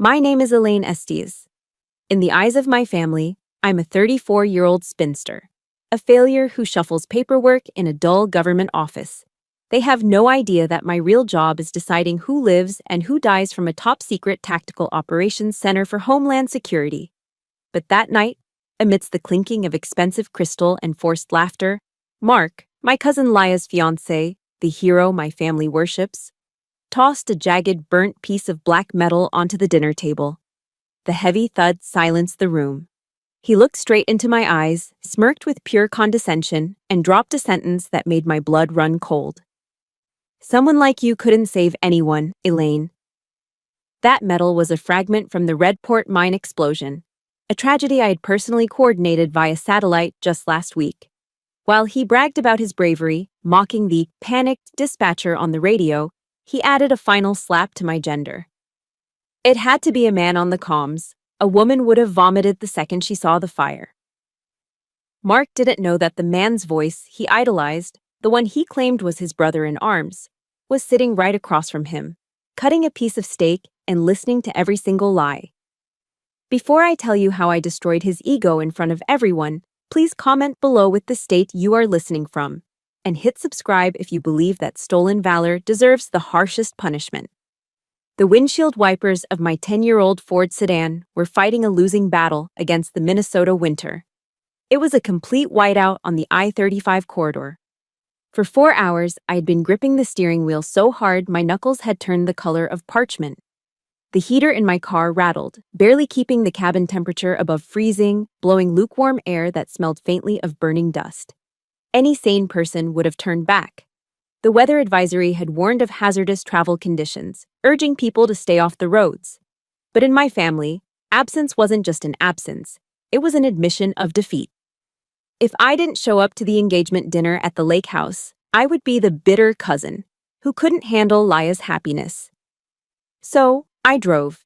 My name is Elaine Estes. In the eyes of my family, I'm a 34-year-old spinster, a failure who shuffles paperwork in a dull government office. They have no idea that my real job is deciding who lives and who dies from a top-secret tactical operations center for Homeland Security. But that night, amidst the clinking of expensive crystal and forced laughter, Mark, my cousin Laya's fiancé, the hero my family worships, tossed a jagged, burnt piece of black metal onto the dinner table. The heavy thud silenced the room. He looked straight into my eyes, smirked with pure condescension, and dropped a sentence that made my blood run cold. "Someone like you couldn't save anyone, Elaine." That metal was a fragment from the Redport mine explosion, a tragedy I had personally coordinated via satellite just last week. While he bragged about his bravery, mocking the panicked dispatcher on the radio, he added a final slap to my gender. It had to be a man on the comms. A woman would have vomited the second she saw the fire. Mark didn't know that the man's voice he idolized, the one he claimed was his brother in arms, was sitting right across from him, cutting a piece of steak and listening to every single lie. Before I tell you how I destroyed his ego in front of everyone, please comment below with the state you are listening from, and hit subscribe if you believe that stolen valor deserves the harshest punishment. The windshield wipers of my 10-year-old Ford sedan were fighting a losing battle against the Minnesota winter. It was a complete whiteout on the I-35 corridor. For 4 hours, I had been gripping the steering wheel so hard my knuckles had turned the color of parchment. The heater in my car rattled, barely keeping the cabin temperature above freezing, blowing lukewarm air that smelled faintly of burning dust. Any sane person would have turned back. The weather advisory had warned of hazardous travel conditions, urging people to stay off the roads. But in my family, absence wasn't just an absence, it was an admission of defeat. If I didn't show up to the engagement dinner at the lake house, I would be the bitter cousin who couldn't handle Laya's happiness. So, I drove.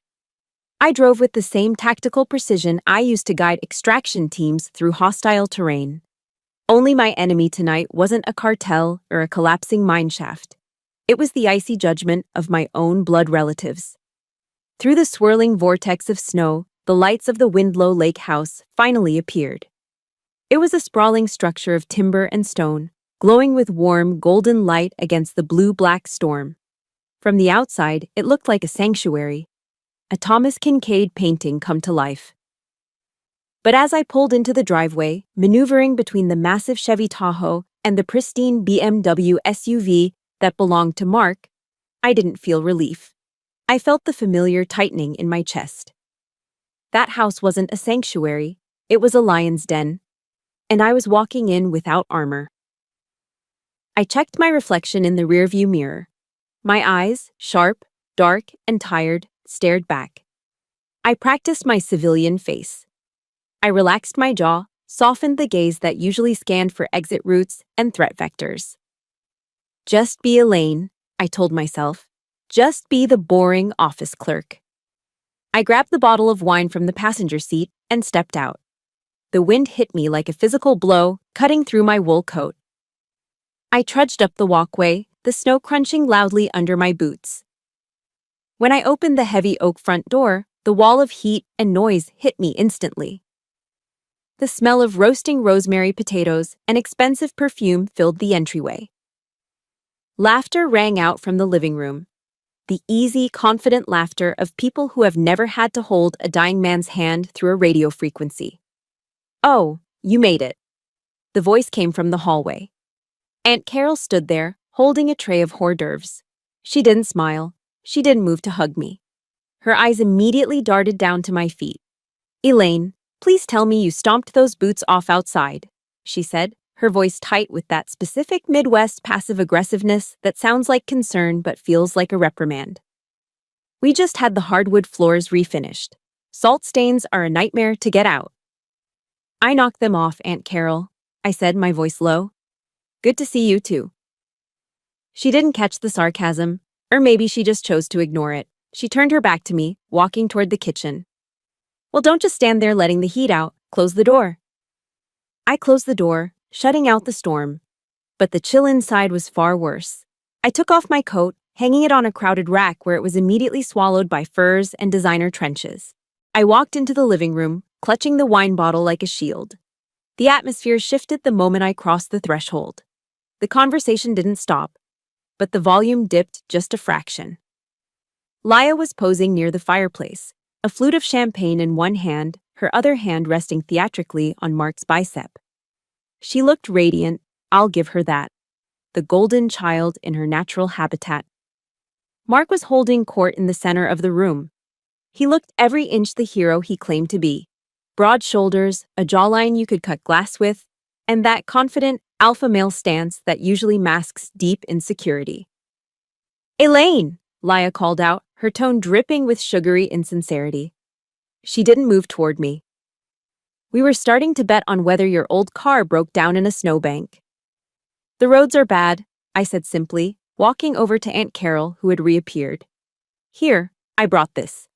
I drove with the same tactical precision I used to guide extraction teams through hostile terrain. Only my enemy tonight wasn't a cartel or a collapsing mineshaft. It was the icy judgment of my own blood relatives. Through the swirling vortex of snow, the lights of the Windlow Lake house finally appeared. It was a sprawling structure of timber and stone, glowing with warm, golden light against the blue-black storm. From the outside, it looked like a sanctuary, a Thomas Kinkade painting come to life. But as I pulled into the driveway, maneuvering between the massive Chevy Tahoe and the pristine BMW SUV that belonged to Mark, I didn't feel relief. I felt the familiar tightening in my chest. That house wasn't a sanctuary, it was a lion's den, and I was walking in without armor. I checked my reflection in the rearview mirror. My eyes, sharp, dark, and tired, stared back. I practiced my civilian face. I relaxed my jaw, softened the gaze that usually scanned for exit routes and threat vectors. Just be Elaine, I told myself. Just be the boring office clerk. I grabbed the bottle of wine from the passenger seat and stepped out. The wind hit me like a physical blow, cutting through my wool coat. I trudged up the walkway, the snow crunching loudly under my boots. When I opened the heavy oak front door, the wall of heat and noise hit me instantly. The smell of roasting rosemary potatoes and expensive perfume filled the entryway. Laughter rang out from the living room. The easy, confident laughter of people who have never had to hold a dying man's hand through a radio frequency. "Oh, you made it." The voice came from the hallway. Aunt Carol stood there, holding a tray of hors d'oeuvres. She didn't smile. She didn't move to hug me. Her eyes immediately darted down to my feet. "Elaine, please tell me you stomped those boots off outside," she said, her voice tight with that specific Midwest passive-aggressiveness that sounds like concern but feels like a reprimand. "We just had the hardwood floors refinished. Salt stains are a nightmare to get out." "I knocked them off, Aunt Carol," I said, my voice low. "Good to see you too." She didn't catch the sarcasm, or maybe she just chose to ignore it. She turned her back to me, walking toward the kitchen. "Well, don't just stand there letting the heat out. Close the door." I closed the door, shutting out the storm. But the chill inside was far worse. I took off my coat, hanging it on a crowded rack where it was immediately swallowed by furs and designer trenches. I walked into the living room, clutching the wine bottle like a shield. The atmosphere shifted the moment I crossed the threshold. The conversation didn't stop, but the volume dipped just a fraction. Laya was posing near the fireplace, a flute of champagne in one hand, her other hand resting theatrically on Mark's bicep. She looked radiant, I'll give her that. The golden child in her natural habitat. Mark was holding court in the center of the room. He looked every inch the hero he claimed to be. Broad shoulders, a jawline you could cut glass with, and that confident, alpha male stance that usually masks deep insecurity. "Elaine!" Laya called out, her tone dripping with sugary insincerity. She didn't move toward me. "We were starting to bet on whether your old car broke down in a snowbank." "The roads are bad," I said simply, walking over to Aunt Carol, who had reappeared. "Here, I brought this."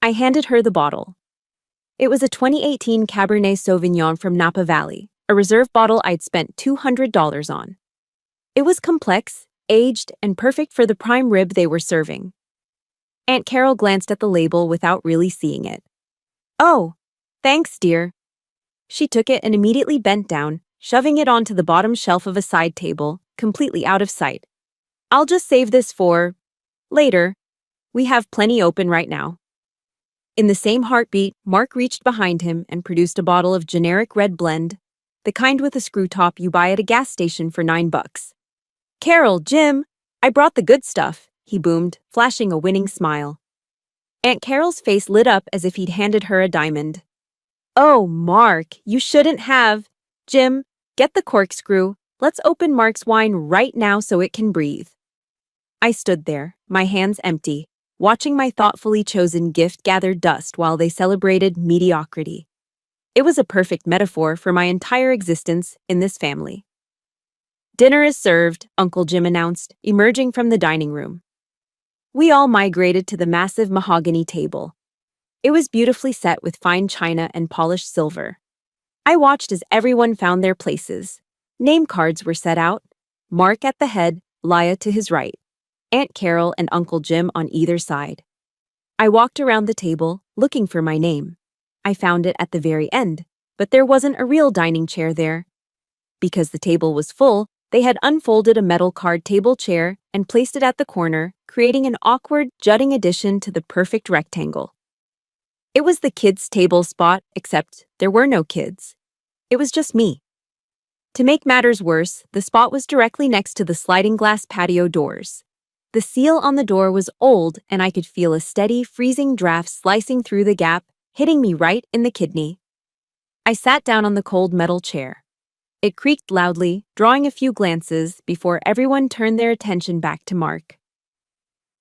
I handed her the bottle. It was a 2018 Cabernet Sauvignon from Napa Valley, a reserve bottle I'd spent $200 on. It was complex, aged, and perfect for the prime rib they were serving. Aunt Carol glanced at the label without really seeing it. "Oh, thanks, dear." She took it and immediately bent down, shoving it onto the bottom shelf of a side table, completely out of sight. "I'll just save this for later. We have plenty open right now." In the same heartbeat, Mark reached behind him and produced a bottle of generic red blend, the kind with a screw top you buy at a gas station for $9. "Carol, Jim, I brought the good stuff," he boomed, flashing a winning smile. Aunt Carol's face lit up as if he'd handed her a diamond. "Oh, Mark, you shouldn't have. Jim, get the corkscrew. Let's open Mark's wine right now so it can breathe." I stood there, my hands empty, watching my thoughtfully chosen gift gather dust while they celebrated mediocrity. It was a perfect metaphor for my entire existence in this family. "Dinner is served," Uncle Jim announced, emerging from the dining room. We all migrated to the massive mahogany table. It was beautifully set with fine china and polished silver. I watched as everyone found their places. Name cards were set out, Mark at the head, Laya to his right, Aunt Carol and Uncle Jim on either side. I walked around the table, looking for my name. I found it at the very end, but there wasn't a real dining chair there. Because the table was full, they had unfolded a metal card table chair and placed it at the corner, creating an awkward, jutting addition to the perfect rectangle. It was the kids' table spot, except there were no kids. It was just me. To make matters worse, the spot was directly next to the sliding glass patio doors. The seal on the door was old, and I could feel a steady, freezing draft slicing through the gap, hitting me right in the kidney. I sat down on the cold metal chair. It creaked loudly, drawing a few glances before everyone turned their attention back to Mark.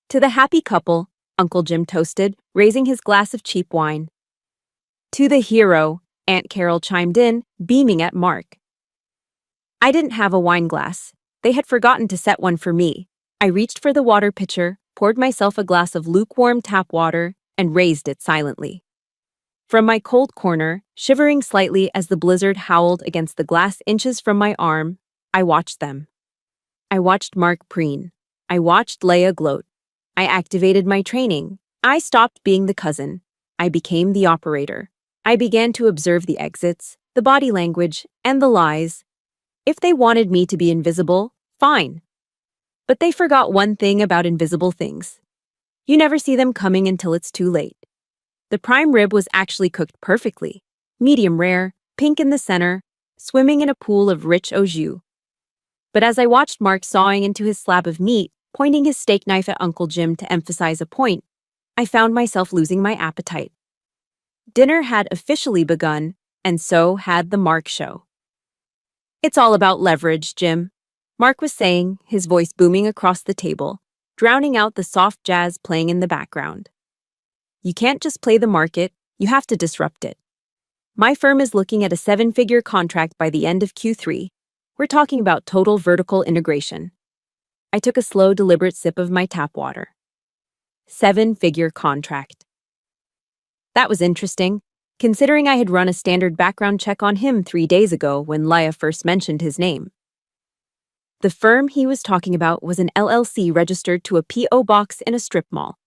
"To the happy couple," Uncle Jim toasted, raising his glass of cheap wine. "To the hero," Aunt Carol chimed in, beaming at Mark. I didn't have a wine glass. They had forgotten to set one for me. I reached for the water pitcher, poured myself a glass of lukewarm tap water, and raised it silently. From my cold corner, shivering slightly as the blizzard howled against the glass inches from my arm, I watched them. I watched Mark preen. I watched Laya gloat. I activated my training. I stopped being the cousin. I became the operator. I began to observe the exits, the body language, and the lies. If they wanted me to be invisible, fine. But they forgot one thing about invisible things. You never see them coming until it's too late. The prime rib was actually cooked perfectly, medium rare, pink in the center, swimming in a pool of rich au jus. But as I watched Mark sawing into his slab of meat, pointing his steak knife at Uncle Jim to emphasize a point, I found myself losing my appetite. Dinner had officially begun, and so had the Mark show. "It's all about leverage, Jim," Mark was saying, his voice booming across the table, drowning out the soft jazz playing in the background. "You can't just play the market, you have to disrupt it. My firm is looking at a 7-figure contract by the end of Q3. We're talking about total vertical integration." I took a slow, deliberate sip of my tap water. 7-figure contract. That was interesting, considering I had run a standard background check on him 3 days ago when Laya first mentioned his name. The firm he was talking about was an LLC registered to a P.O. box in a strip mall,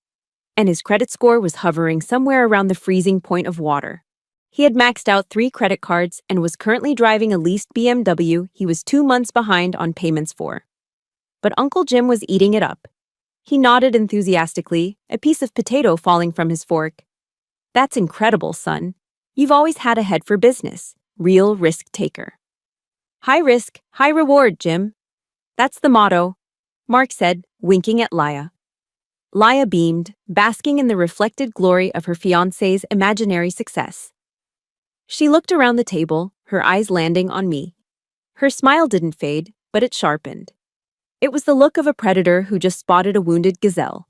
and his credit score was hovering somewhere around the freezing point of water. He had maxed out 3 credit cards and was currently driving a leased BMW he was 2 months behind on payments for. But Uncle Jim was eating it up. He nodded enthusiastically, a piece of potato falling from his fork. "That's incredible, son. You've always had a head for business. Real risk taker." "High risk, high reward, Jim. That's the motto," Mark said, winking at Laya. Laya beamed, basking in the reflected glory of her fiancé's imaginary success. She looked around the table, her eyes landing on me. Her smile didn't fade, but it sharpened. It was the look of a predator who just spotted a wounded gazelle.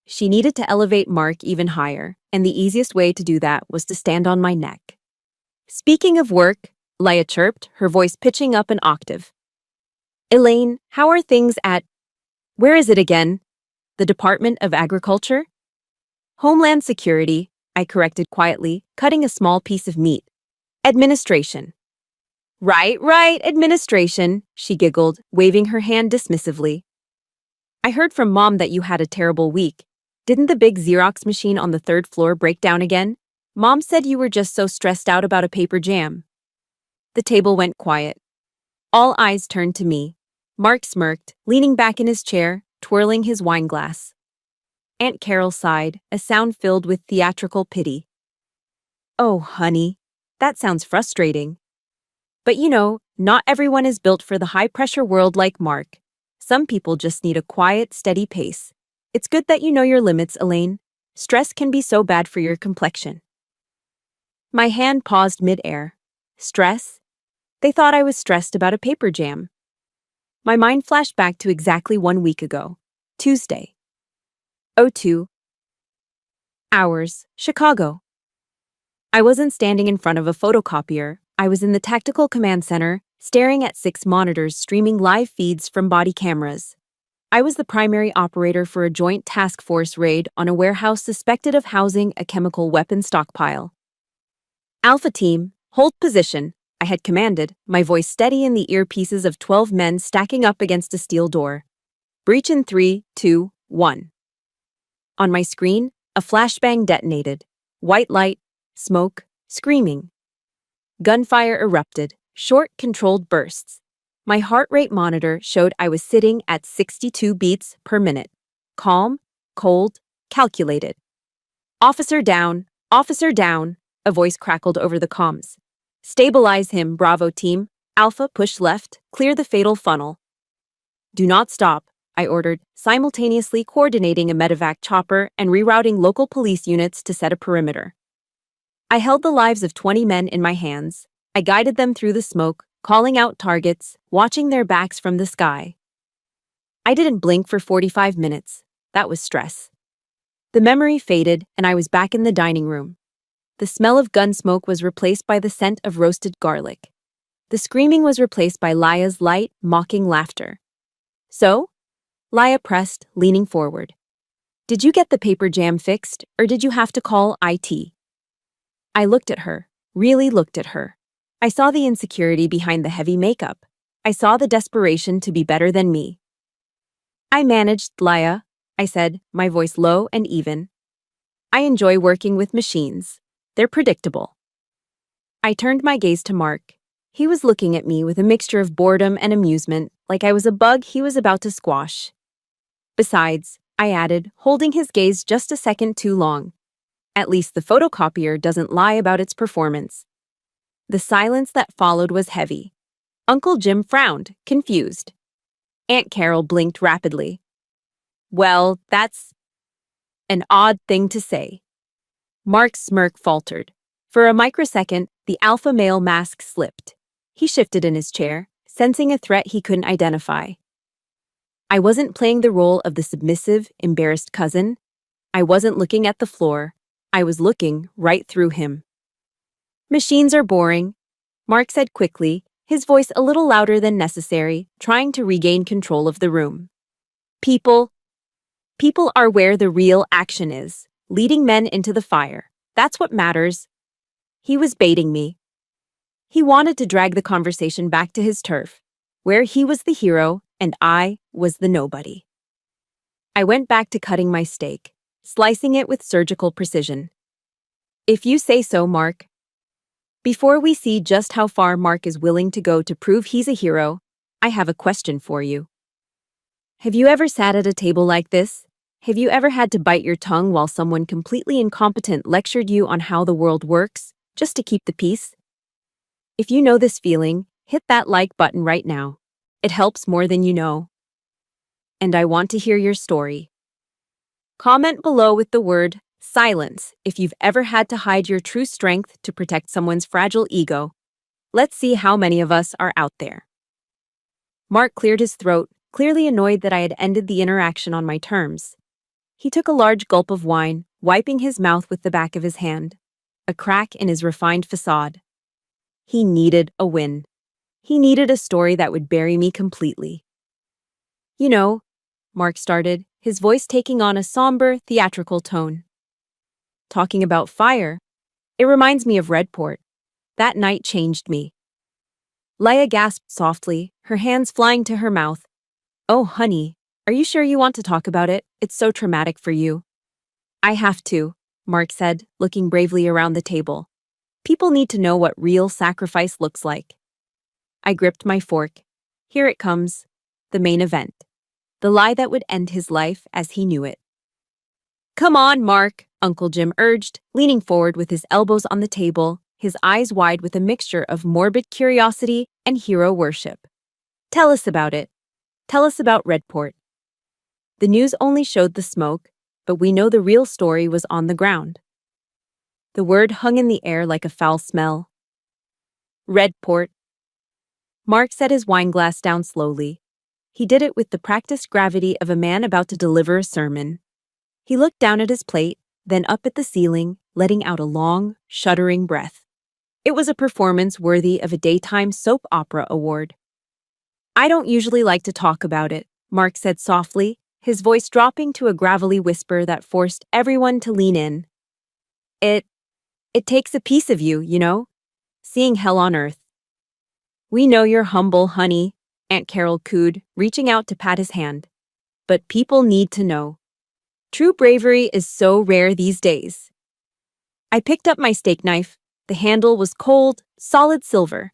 She needed to elevate Mark even higher, and the easiest way to do that was to stand on my neck. "Speaking of work," Laya chirped, her voice pitching up an octave. "Elaine, how are things at— where is it again? The Department of Agriculture?" "Homeland Security," I corrected quietly, cutting a small piece of meat. "Administration." Right, administration," she giggled, waving her hand dismissively. "I heard from Mom that you had a terrible week. Didn't the big Xerox machine on the 3rd floor break down again? Mom said you were just so stressed out about a paper jam." The table went quiet. All eyes turned to me. Mark smirked, leaning back in his chair, twirling his wine glass. Aunt Carol sighed, a sound filled with theatrical pity. "Oh, honey, that sounds frustrating. But you know, not everyone is built for the high-pressure world like Mark. Some people just need a quiet, steady pace. It's good that you know your limits, Elaine. Stress can be so bad for your complexion." My hand paused mid-air. Stress? They thought I was stressed about a paper jam. My mind flashed back to exactly 1 week ago, Tuesday. 02 hours, Chicago. I wasn't standing in front of a photocopier. I was in the Tactical Command Center, staring at 6 monitors streaming live feeds from body cameras. I was the primary operator for a joint task force raid on a warehouse suspected of housing a chemical weapon stockpile. "Alpha Team, hold position," I had commanded, my voice steady in the earpieces of 12 men stacking up against a steel door. "Breach in 3, 2, 1. On my screen, a flashbang detonated. White light, smoke, screaming. Gunfire erupted, short, controlled bursts. My heart rate monitor showed I was sitting at 62 beats per minute. Calm, cold, calculated. Officer down, a voice crackled over the comms. "Stabilize him, Bravo team. Alpha, push left, clear the fatal funnel." "Do not stop," I ordered, simultaneously coordinating a medevac chopper and rerouting local police units to set a perimeter. I held the lives of 20 men in my hands. I guided them through the smoke, calling out targets, watching their backs from the sky. I didn't blink for 45 minutes. That was stress. The memory faded, and I was back in the dining room. The smell of gun smoke was replaced by the scent of roasted garlic. The screaming was replaced by Laya's light, mocking laughter. "So?" Laya pressed, leaning forward. "Did you get the paper jam fixed, or did you have to call IT?" I looked at her, really looked at her. I saw the insecurity behind the heavy makeup. I saw the desperation to be better than me. "I managed, Laya," I said, my voice low and even. "I enjoy working with machines. They're predictable." I turned my gaze to Mark. He was looking at me with a mixture of boredom and amusement, like I was a bug he was about to squash. "Besides," I added, holding his gaze just a second too long, "at least the photocopier doesn't lie about its performance." The silence that followed was heavy. Uncle Jim frowned, confused. Aunt Carol blinked rapidly. "Well, that's an odd thing to say." Mark's smirk faltered. For a microsecond, the alpha male mask slipped. He shifted in his chair, sensing a threat he couldn't identify. I wasn't playing the role of the submissive, embarrassed cousin. I wasn't looking at the floor. I was looking right through him. "Machines are boring," Mark said quickly, his voice a little louder than necessary, trying to regain control of the room. People are where the real action is, leading men into the fire. That's what matters." He was baiting me. He wanted to drag the conversation back to his turf. where he was the hero and I was the nobody. I went back to cutting my steak, slicing it with surgical precision. If you say so, Mark. Before we see just how far Mark is willing to go to prove he's a hero, I have a question for you. Have you ever sat at a table like this? Have you ever had to bite your tongue while someone completely incompetent lectured you on how the world works, just to keep the peace? If you know this feeling, hit that like button right now. It helps more than you know. And I want to hear your story. Comment below with the word silence if you've ever had to hide your true strength to protect someone's fragile ego. Let's see how many of us are out there. Mark cleared his throat, clearly annoyed that I had ended the interaction on my terms. He took a large gulp of wine, wiping his mouth with the back of his hand, a crack in his refined facade. He needed a win. He needed a story that would bury me completely. You know, Mark started, his voice taking on a somber, theatrical tone. Talking about fire, it reminds me of Redport. That night changed me. Leia gasped softly, her hands flying to her mouth. Oh, honey, are you sure you want to talk about it? It's so traumatic for you. I have to, Mark said, looking bravely around the table. People need to know what real sacrifice looks like. I gripped my fork. Here it comes, the main event. The lie that would end his life as he knew it. Come on, Mark, Uncle Jim urged, leaning forward with his elbows on the table, his eyes wide with a mixture of morbid curiosity and hero worship. Tell us about it. Tell us about Redport. The news only showed the smoke, but we know the real story was on the ground. The word hung in the air like a foul smell. Redport. Mark set his wineglass down slowly. He did it with the practiced gravity of a man about to deliver a sermon. He looked down at his plate, then up at the ceiling, letting out a long, shuddering breath. It was a performance worthy of a daytime soap opera award. I don't usually like to talk about it, Mark said softly, his voice dropping to a gravelly whisper that forced everyone to lean in. It takes a piece of you, you know? Seeing hell on earth. We know you're humble, honey, Aunt Carol cooed, reaching out to pat his hand. But people need to know. True bravery is so rare these days. I picked up my steak knife. The handle was cold, solid silver.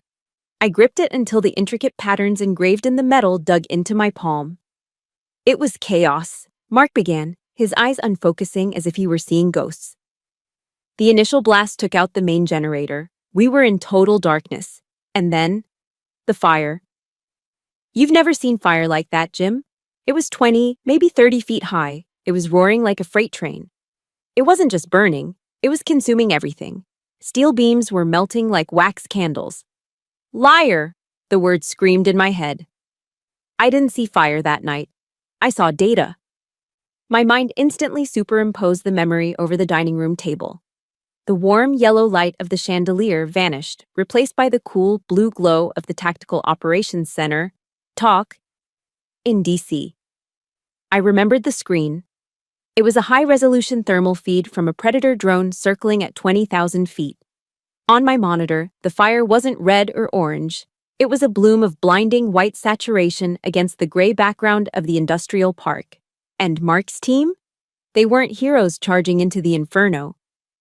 I gripped it until the intricate patterns engraved in the metal dug into my palm. It was chaos, Mark began, his eyes unfocusing as if he were seeing ghosts. The initial blast took out the main generator. We were in total darkness. And then, the fire. You've never seen fire like that, Jim. It was 20, maybe 30 feet high. It was roaring like a freight train. It wasn't just burning, it was consuming everything. Steel beams were melting like wax candles. Liar! The word screamed in my head. I didn't see fire that night. I saw data. My mind instantly superimposed the memory over the dining room table. The warm yellow light of the chandelier vanished, replaced by the cool blue glow of the Tactical Operations Center, TOC, in DC. I remembered the screen. It was a high-resolution thermal feed from a Predator drone circling at 20,000 feet. On my monitor, the fire wasn't red or orange. It was a bloom of blinding white saturation against the gray background of the industrial park. And Mark's team? They weren't heroes charging into the inferno.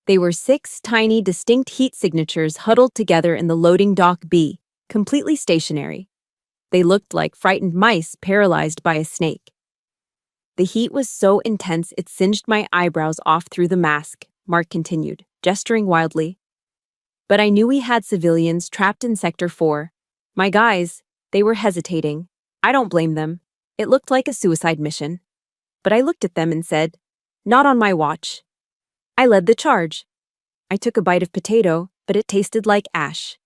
They were 6 tiny, distinct heat signatures huddled together in the loading dock B, completely stationary. They looked like frightened mice paralyzed by a snake. The heat was so intense it singed my eyebrows off through the mask, Mark continued, gesturing wildly. But I knew we had civilians trapped in Sector 4. My guys, they were hesitating. I don't blame them. It looked like a suicide mission. But I looked at them and said, not on my watch. I led the charge. I took a bite of potato, but it tasted like ash.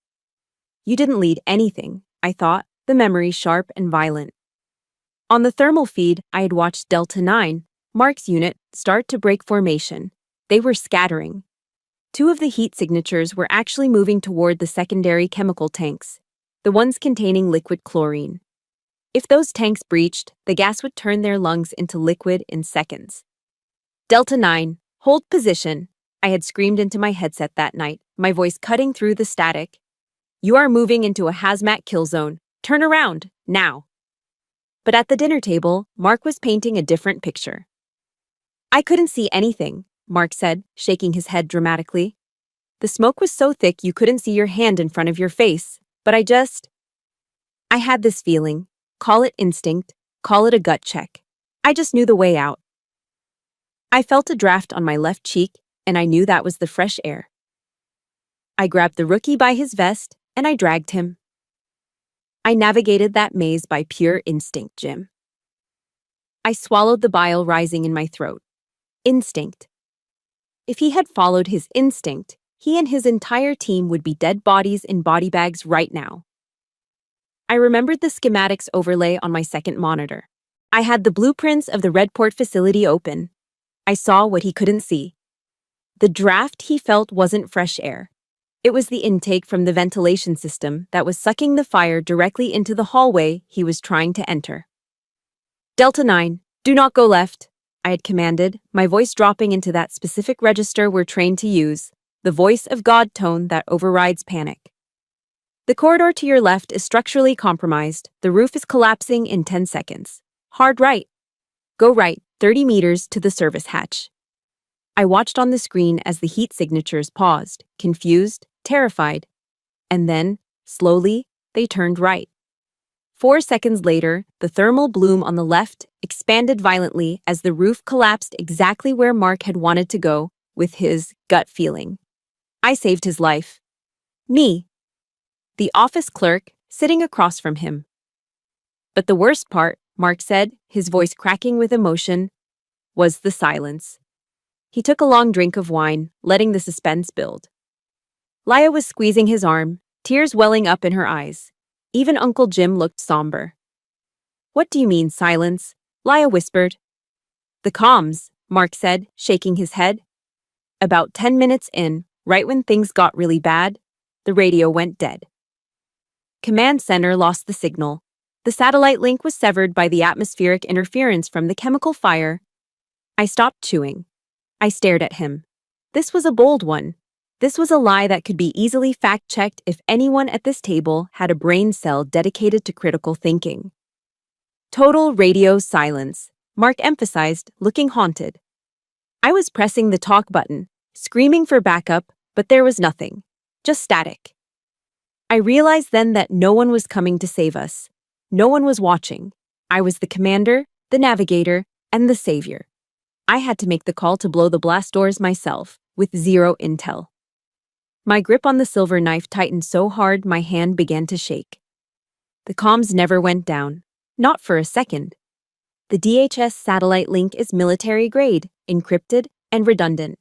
You didn't lead anything, I thought, the memory sharp and violent. On the thermal feed, I had watched Delta 9, Mark's unit, start to break formation. They were scattering. 2 of the heat signatures were actually moving toward the secondary chemical tanks, the ones containing liquid chlorine. If those tanks breached, the gas would turn their lungs into liquid in seconds. Delta 9, hold position, I had screamed into my headset that night, my voice cutting through the static. You are moving into a hazmat kill zone. Turn around, Now. But at the dinner table, Mark was painting a different picture. I couldn't see anything, Mark said, shaking his head dramatically. The smoke was so thick you couldn't see your hand in front of your face, but I had this feeling. Call it instinct, call it a gut check. I just knew the way out. I felt a draft on my left cheek, and I knew that was the fresh air. I grabbed the rookie by his vest, and I dragged him. I navigated that maze by pure instinct, Jim. I swallowed the bile rising in my throat. Instinct. If he had followed his instinct, he and his entire team would be dead bodies in body bags right now. I remembered the schematics overlay on my second monitor. I had the blueprints of the Redport facility open. I saw what he couldn't see. The draft he felt wasn't fresh air. It was the intake from the ventilation system that was sucking the fire directly into the hallway he was trying to enter. Delta 9, do not go left, I had commanded, my voice dropping into that specific register we're trained to use, the voice of God tone that overrides panic. The corridor to your left is structurally compromised. The roof is collapsing in 10 seconds. Hard right. Go right, 30 meters to the service hatch. I watched on the screen as the heat signatures paused, confused, terrified. And then, slowly, they turned right. 4 seconds later, the thermal bloom on the left expanded violently as the roof collapsed exactly where Mark had wanted to go with his gut feeling. I saved his life. Me. The office clerk, sitting across from him. But the worst part, Mark said, his voice cracking with emotion, was the silence. He took a long drink of wine, letting the suspense build. Laya was squeezing his arm, tears welling up in her eyes. Even Uncle Jim looked somber. What do you mean, silence? Laya whispered. The comms, Mark said, shaking his head. About 10 minutes in, right when things got really bad, the radio went dead. Command center lost the signal. The satellite link was severed by the atmospheric interference from the chemical fire. I stopped chewing. I stared at him. This was a bold one. This was a lie that could be easily fact-checked if anyone at this table had a brain cell dedicated to critical thinking. Total radio silence, Mark emphasized, looking haunted. I was pressing the talk button, screaming for backup, but there was nothing. Just static. I realized then that no one was coming to save us. No one was watching. I was the commander, the navigator, and the savior. I had to make the call to blow the blast doors myself, with zero intel. My grip on the silver knife tightened so hard my hand began to shake. The comms never went down. Not for a second. The DHS satellite link is military-grade, encrypted, and redundant.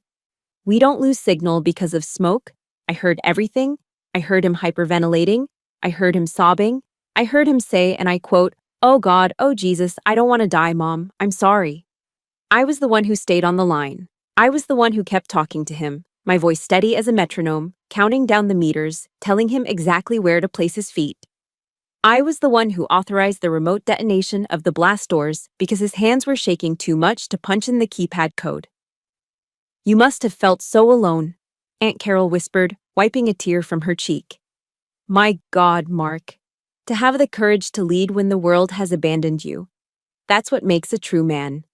We don't lose signal because of smoke. I heard everything. I heard him hyperventilating. I heard him sobbing. I heard him say, and I quote, "Oh God, oh Jesus, I don't want to die, Mom. I'm sorry." I was the one who stayed on the line. I was the one who kept talking to him, my voice steady as a metronome, counting down the meters, telling him exactly where to place his feet. I was the one who authorized the remote detonation of the blast doors because his hands were shaking too much to punch in the keypad code. You must have felt so alone, Aunt Carol whispered, wiping a tear from her cheek. My God, Mark. To have the courage to lead when the world has abandoned you. That's what makes a true man.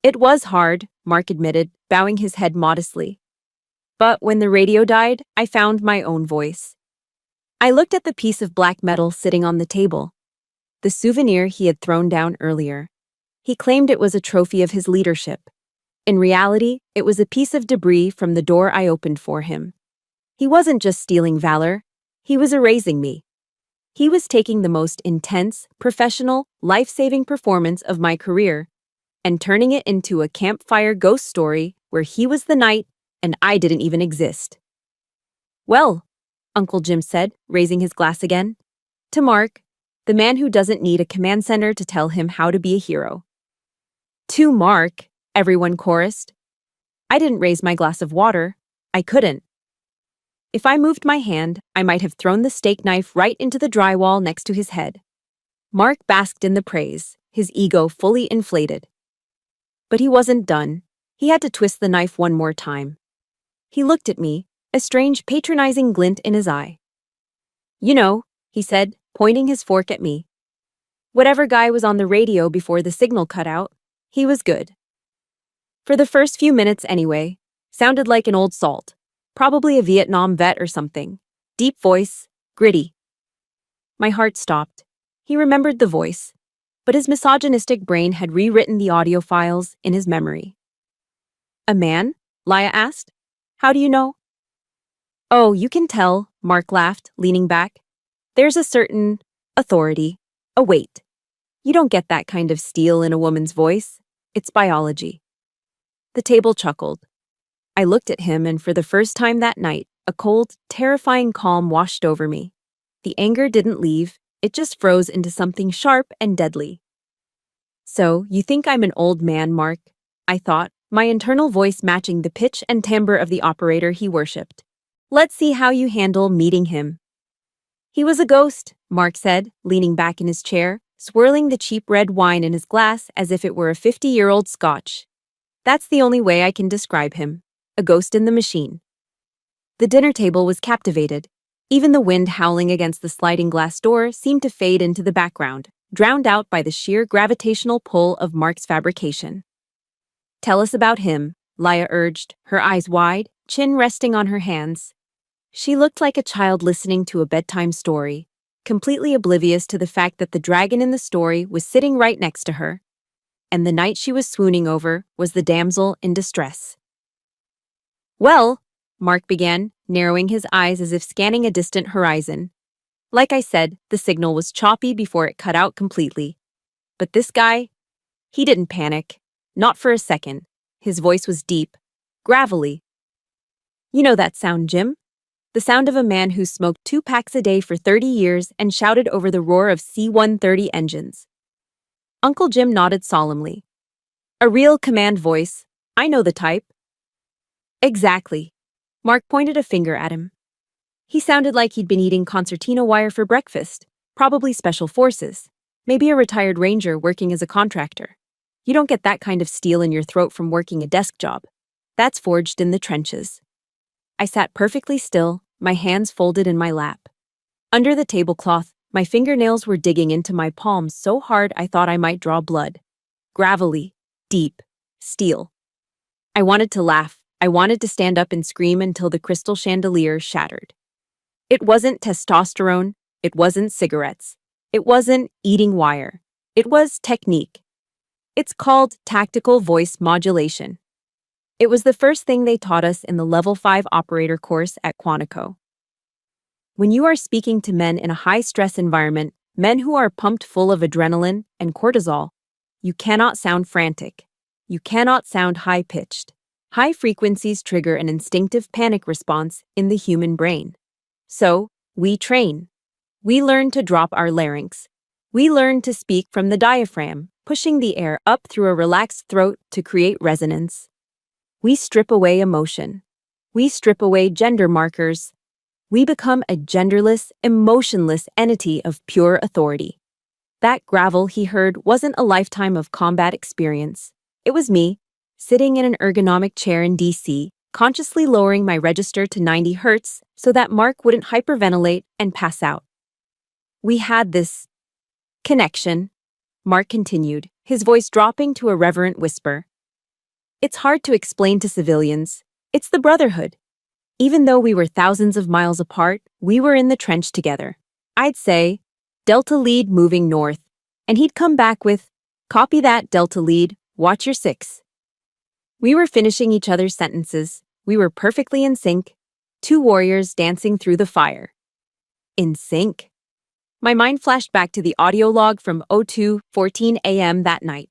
It was hard, Mark admitted, bowing his head modestly. But when the radio died, I found my own voice. I looked at the piece of black metal sitting on the table, the souvenir he had thrown down earlier. He claimed it was a trophy of his leadership. In reality, it was a piece of debris from the door I opened for him. He wasn't just stealing valor, he was erasing me. He was taking the most intense, professional, life-saving performance of my career and turning it into a campfire ghost story where he was the knight and I didn't even exist. Well, Uncle Jim said, raising his glass again, to Mark, the man who doesn't need a command center to tell him how to be a hero. To Mark, everyone chorused. I didn't raise my glass of water. I couldn't. If I moved my hand, I might have thrown the steak knife right into the drywall next to his head. Mark basked in the praise, his ego fully inflated. But he wasn't done. He had to twist the knife one more time. He looked at me, a strange patronizing glint in his eye. You know, he said, pointing his fork at me, Whatever guy was on the radio before the signal cut out, he was good. For the first few minutes anyway, sounded like an old salt, probably a Vietnam vet or something. Deep voice, gritty. My heart stopped. He remembered the voice, but his misogynistic brain had rewritten the audio files in his memory. A man? Laya asked. How do you know? Oh, you can tell, Mark laughed, leaning back. There's a certain authority, a weight. You don't get that kind of steel in a woman's voice. It's biology. The table chuckled. I looked at him, and for the first time that night, a cold, terrifying calm washed over me. The anger didn't leave, it just froze into something sharp and deadly. So, you think I'm an old man, Mark? I thought, my internal voice matching the pitch and timbre of the operator he worshipped. Let's see how you handle meeting him. He was a ghost, Mark said, leaning back in his chair, swirling the cheap red wine in his glass as if it were a 50-year-old scotch. That's the only way I can describe him. A ghost in the machine. The dinner table was captivated. Even the wind howling against the sliding glass door seemed to fade into the background, drowned out by the sheer gravitational pull of Mark's fabrication. Tell us about him, Laya urged, her eyes wide, chin resting on her hands. She looked like a child listening to a bedtime story, completely oblivious to the fact that the dragon in the story was sitting right next to her, and the knight she was swooning over was the damsel in distress. Well, Mark began, narrowing his eyes as if scanning a distant horizon. Like I said, the signal was choppy before it cut out completely. But this guy, he didn't panic. Not for a second. His voice was deep, gravelly. You know that sound, Jim? The sound of a man who smoked 2 packs a day for 30 years and shouted over the roar of C-130 engines. Uncle Jim nodded solemnly. A real command voice. I know the type. Exactly. Mark pointed a finger at him. He sounded like he'd been eating concertina wire for breakfast, probably special forces, maybe a retired ranger working as a contractor. You don't get that kind of steel in your throat from working a desk job. That's forged in the trenches. I sat perfectly still, my hands folded in my lap. Under the tablecloth, my fingernails were digging into my palms so hard I thought I might draw blood. Gravelly, deep, steel. I wanted to laugh. I wanted to stand up and scream until the crystal chandelier shattered. It wasn't testosterone. It wasn't cigarettes. It wasn't eating wire. It was technique. It's called tactical voice modulation. It was the first thing they taught us in the Level 5 operator course at Quantico. When you are speaking to men in a high-stress environment, men who are pumped full of adrenaline and cortisol, you cannot sound frantic. You cannot sound high-pitched. High frequencies trigger an instinctive panic response in the human brain. So, we train. We learn to drop our larynx. We learn to speak from the diaphragm, pushing the air up through a relaxed throat to create resonance. We strip away emotion. We strip away gender markers. We become a genderless, emotionless entity of pure authority. That gravel he heard wasn't a lifetime of combat experience. It was me, sitting in an ergonomic chair in DC, consciously lowering my register to 90 Hz so that Mark wouldn't hyperventilate and pass out. We had this connection, Mark continued, his voice dropping to a reverent whisper. It's hard to explain to civilians. It's the brotherhood. Even though we were thousands of miles apart, we were in the trench together. I'd say, Delta lead moving north, and he'd come back with, copy that, Delta lead, watch your 6. We were finishing each other's sentences. We were perfectly in sync, 2 warriors dancing through the fire. In sync? My mind flashed back to the audio log from 02:14 a.m. that night.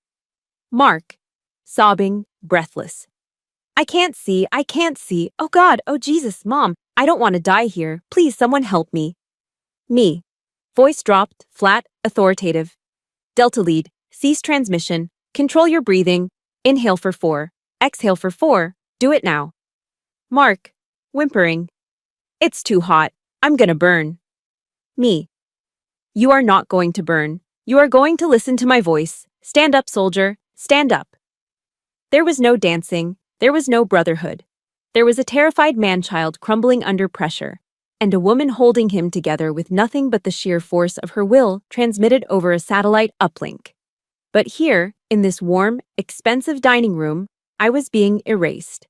Mark, sobbing, breathless. I can't see. Oh God, oh Jesus, Mom, I don't want to die here. Please, someone help me. Me. Voice dropped, flat, authoritative. Delta lead, cease transmission, control your breathing, inhale for 4, exhale for 4, do it now. Mark, whimpering. It's too hot. I'm gonna burn. Me. You are not going to burn. You are going to listen to my voice. Stand up, soldier. Stand up. There was no dancing. There was no brotherhood. There was a terrified man-child crumbling under pressure. and a woman holding him together with nothing but the sheer force of her will transmitted over a satellite uplink. But here, in this warm, expensive dining room, I was being erased.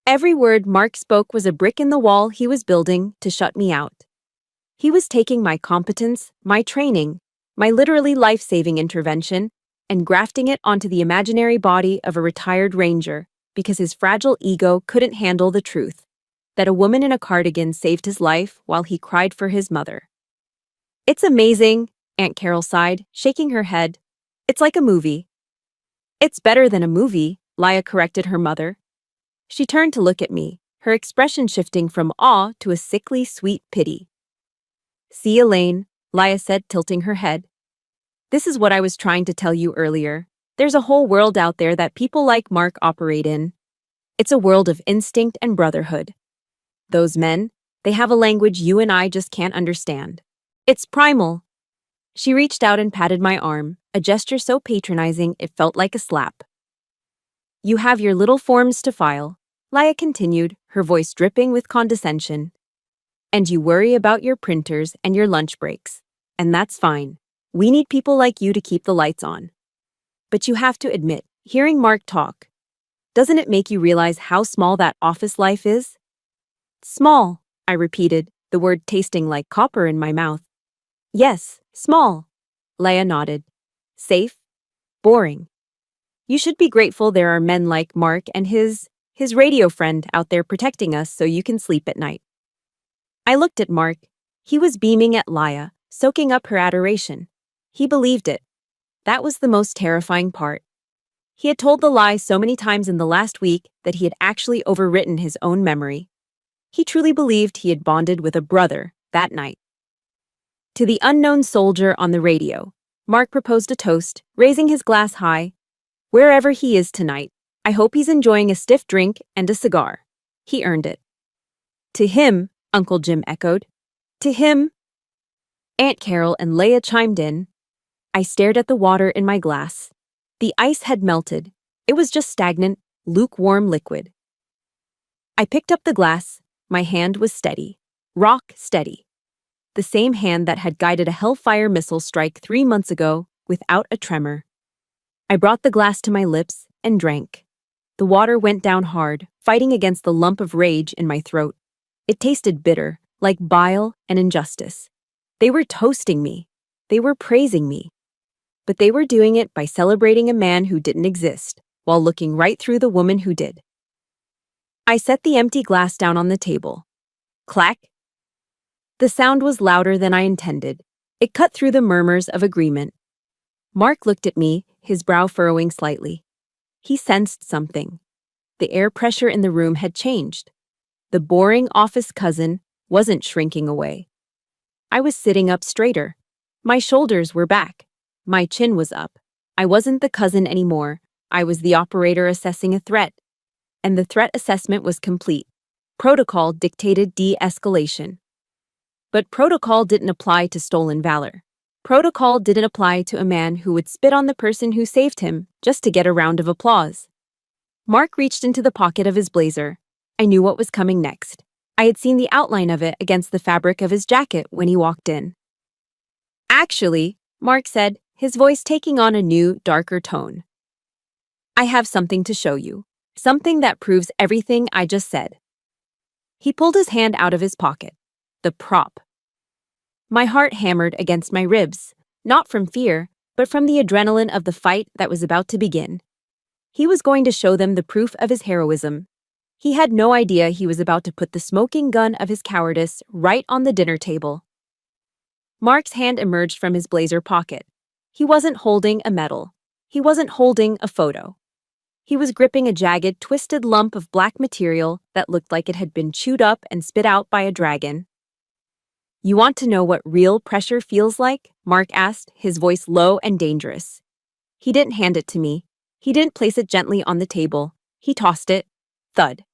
Every word Mark spoke was a brick in the wall he was building to shut me out. He was taking my competence, my training, my literally life-saving intervention, and grafting it onto the imaginary body of a retired ranger because his fragile ego couldn't handle the truth that a woman in a cardigan saved his life while he cried for his mother. "It's amazing," Aunt Carol sighed, shaking her head. "It's like a movie." "It's better than a movie," Laya corrected her mother. She turned to look at me, her expression shifting from awe to a sickly sweet pity. "See, Elaine," Laya said, tilting her head. "This is what I was trying to tell you earlier. There's a whole world out there that people like Mark operate in. It's a world of instinct and brotherhood. Those men, they have a language you and I just can't understand. It's primal." She reached out and patted my arm, a gesture so patronizing it felt like a slap. "You have your little forms to file," Laya continued, her voice dripping with condescension. "And you worry about your printers and your lunch breaks. And that's fine. We need people like you to keep the lights on. But you have to admit, hearing Mark talk, doesn't it make you realize how small that office life is?" "Small," I repeated, the word tasting like copper in my mouth. "Yes, small," Laya nodded. "Safe, boring. You should be grateful there are men like Mark and his radio friend out there protecting us so you can sleep at night." I looked at Mark. He was beaming at Laya, soaking up her adoration. He believed it. That was the most terrifying part. He had told the lie so many times in the last week that he had actually overwritten his own memory. He truly believed he had bonded with a brother that night. To the unknown soldier on the radio, Mark proposed a toast, raising his glass high. "Wherever he is tonight, I hope he's enjoying a stiff drink and a cigar. He earned it." "To him," Uncle Jim echoed. "To him." Aunt Carol and Leia chimed in. I stared at the water in my glass. The ice had melted. It was just stagnant, lukewarm liquid. I picked up the glass. My hand was steady. Rock steady. The same hand that had guided a Hellfire missile strike 3 months ago without a tremor. I brought the glass to my lips and drank. The water went down hard, fighting against the lump of rage in my throat. It tasted bitter, like bile and injustice. They were toasting me. They were praising me. But they were doing it by celebrating a man who didn't exist, while looking right through the woman who did. I set the empty glass down on the table. Clack. The sound was louder than I intended. It cut through the murmurs of agreement. Mark looked at me, his brow furrowing slightly. He sensed something. The air pressure in the room had changed. The boring office cousin wasn't shrinking away. I was sitting up straighter. My shoulders were back. My chin was up. I wasn't the cousin anymore. I was the operator assessing a threat. And the threat assessment was complete. Protocol dictated de-escalation. But protocol didn't apply to stolen valor. Protocol didn't apply to a man who would spit on the person who saved him just to get a round of applause. Mark reached into the pocket of his blazer. I knew what was coming next. I had seen the outline of it against the fabric of his jacket when he walked in. "Actually," Mark said, his voice taking on a new, darker tone, "I have something to show you. Something that proves everything I just said." He pulled his hand out of his pocket. The prop. My heart hammered against my ribs, not from fear, but from the adrenaline of the fight that was about to begin. He was going to show them the proof of his heroism. He had no idea he was about to put the smoking gun of his cowardice right on the dinner table. Mark's hand emerged from his blazer pocket. He wasn't holding a medal. He wasn't holding a photo. He was gripping a jagged, twisted lump of black material that looked like it had been chewed up and spit out by a dragon. "You want to know what real pressure feels like?" Mark asked, his voice low and dangerous. He didn't hand it to me. He didn't place it gently on the table. He tossed it. Thud.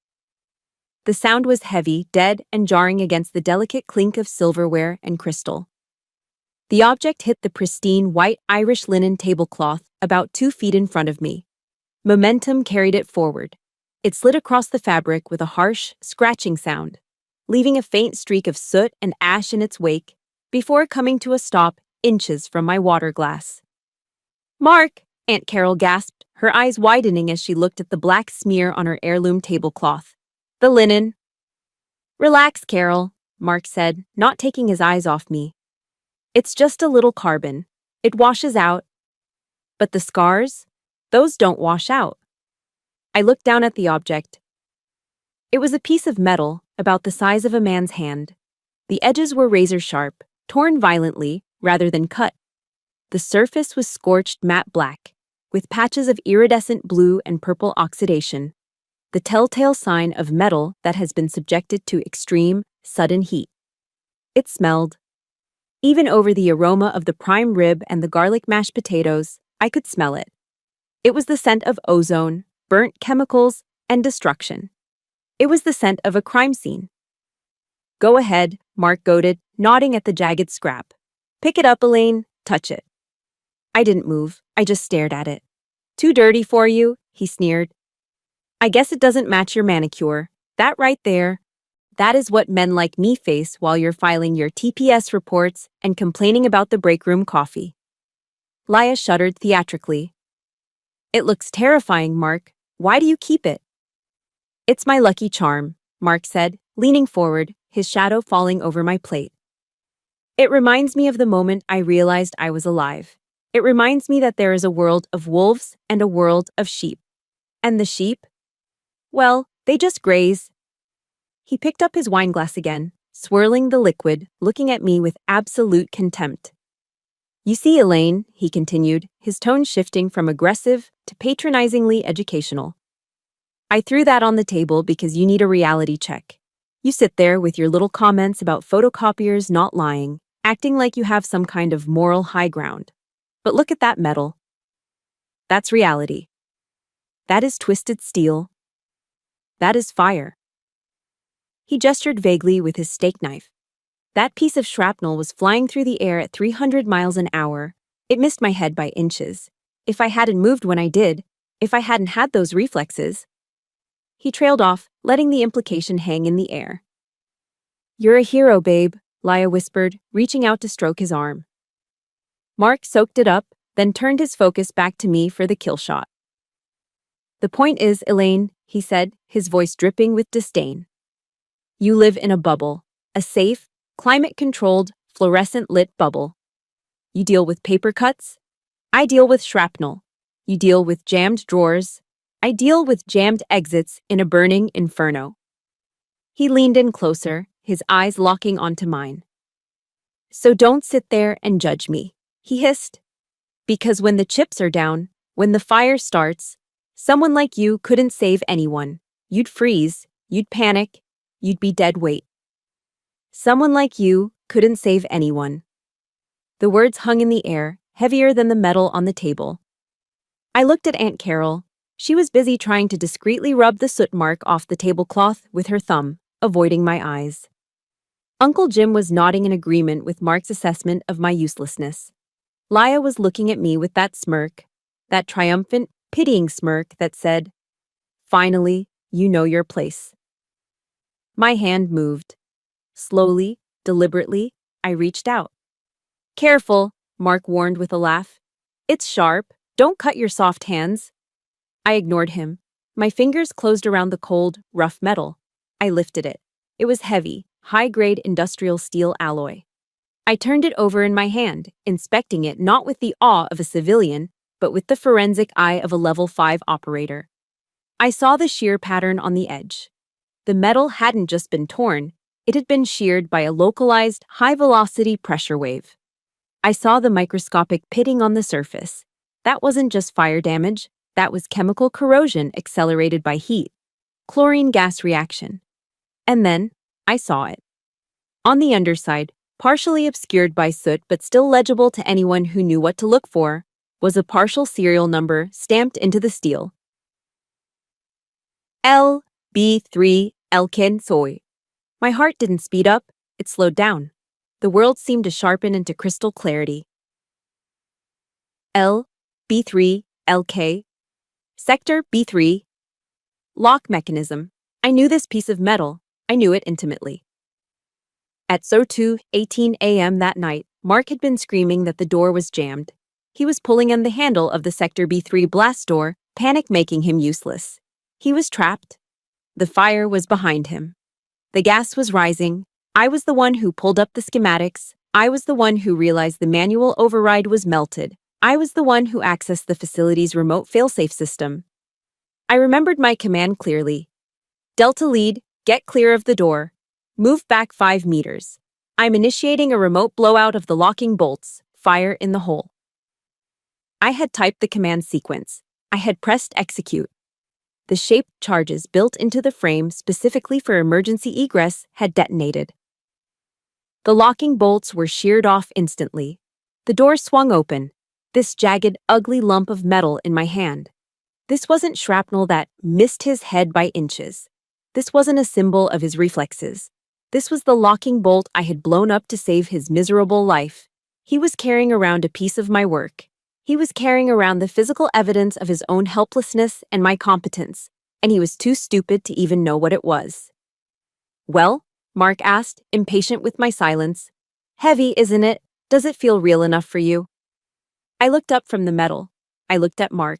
The sound was heavy, dead, and jarring against the delicate clink of silverware and crystal. The object hit the pristine white Irish linen tablecloth about 2 feet in front of me. Momentum carried it forward. It slid across the fabric with a harsh, scratching sound, leaving a faint streak of soot and ash in its wake, before coming to a stop inches from my water glass. "Mark!" Aunt Carol gasped, her eyes widening as she looked at the black smear on her heirloom tablecloth. "The linen." "Relax, Carol," Mark said, not taking his eyes off me. "It's just a little carbon. It washes out. But the scars? Those don't wash out." I looked down at the object. It was a piece of metal about the size of a man's hand. The edges were razor-sharp, torn violently rather than cut. The surface was scorched matte black, with patches of iridescent blue and purple oxidation, the telltale sign of metal that has been subjected to extreme, sudden heat. It smelled. Even over the aroma of the prime rib and the garlic mashed potatoes, I could smell it. It was the scent of ozone, burnt chemicals, and destruction. It was the scent of a crime scene. "Go ahead," Mark goaded, nodding at the jagged scrap. "Pick it up, Elaine. Touch it." I didn't move. I just stared at it. "Too dirty for you?" he sneered. "I guess it doesn't match your manicure. That right there. That is what men like me face while you're filing your TPS reports and complaining about the break room coffee." Laya shuddered theatrically. "It looks terrifying, Mark. Why do you keep it?" "It's my lucky charm," Mark said, leaning forward, his shadow falling over my plate. "It reminds me of the moment I realized I was alive. It reminds me that there is a world of wolves and a world of sheep. And the sheep? Well, they just graze." He picked up his wineglass again, swirling the liquid, looking at me with absolute contempt. "You see, Elaine," he continued, his tone shifting from aggressive to patronizingly educational. "I threw that on the table because you need a reality check. You sit there with your little comments about photocopiers not lying, acting like you have some kind of moral high ground. But look at that metal. That's reality. That is twisted steel. That is fire." He gestured vaguely with his steak knife. That piece of shrapnel was flying through the air at 300 miles an hour. It missed my head by inches. If I hadn't moved when I did, if I hadn't had those reflexes. He trailed off, letting the implication hang in the air. "You're a hero, babe," Laya whispered, reaching out to stroke his arm. Mark soaked it up, then turned his focus back to me for the kill shot. "The point is, Elaine," he said, his voice dripping with disdain. "You live in a bubble, a safe, climate-controlled, fluorescent-lit bubble. You deal with paper cuts. I deal with shrapnel. You deal with jammed drawers. I deal with jammed exits in a burning inferno." He leaned in closer, his eyes locking onto mine. "So don't sit there and judge me," he hissed. "Because when the chips are down, when the fire starts, someone like you couldn't save anyone. You'd freeze, you'd panic, you'd be dead weight. Someone like you couldn't save anyone." The words hung in the air, heavier than the metal on the table. I looked at Aunt Carol. She was busy trying to discreetly rub the soot mark off the tablecloth with her thumb, avoiding my eyes. Uncle Jim was nodding in agreement with Mark's assessment of my uselessness. Laya was looking at me with that smirk, that triumphant, pitying smirk that said, "Finally, you know your place." My hand moved. Slowly, deliberately, I reached out. "Careful," Mark warned with a laugh. "It's sharp. Don't cut your soft hands." I ignored him. My fingers closed around the cold, rough metal. I lifted it. It was heavy, high-grade industrial steel alloy. I turned it over in my hand, inspecting it not with the awe of a civilian, but with the forensic eye of a level 5 operator. I saw the shear pattern on the edge. The metal hadn't just been torn, it had been sheared by a localized, high-velocity pressure wave. I saw the microscopic pitting on the surface. That wasn't just fire damage, that was chemical corrosion accelerated by heat, chlorine gas reaction. And then, I saw it. On the underside, partially obscured by soot but still legible to anyone who knew what to look for, was a partial serial number stamped into the steel. LB3 Elkin Soy. My heart didn't speed up, it slowed down. The world seemed to sharpen into crystal clarity. LB3 LK. Sector B3. Lock mechanism. I knew this piece of metal. I knew it intimately. At 2:18 a.m. that night, Mark had been screaming that the door was jammed. He was pulling on the handle of the Sector B3 blast door, panic making him useless. He was trapped. The fire was behind him. The gas was rising. I was the one who pulled up the schematics. I was the one who realized the manual override was melted. I was the one who accessed the facility's remote failsafe system. I remembered my command clearly. Delta Lead, get clear of the door. Move back 5 meters. I'm initiating a remote blowout of the locking bolts. Fire in the hole. I had typed the command sequence. I had pressed execute. The shaped charges built into the frame specifically for emergency egress had detonated. The locking bolts were sheared off instantly. The door swung open, this jagged, ugly lump of metal in my hand. This wasn't shrapnel that missed his head by inches. This wasn't a symbol of his reflexes. This was the locking bolt I had blown up to save his miserable life. He was carrying around a piece of my work. He was carrying around the physical evidence of his own helplessness and my competence, and he was too stupid to even know what it was. Well? Mark asked, impatient with my silence. Heavy, isn't it? Does it feel real enough for you? I looked up from the metal. I looked at Mark.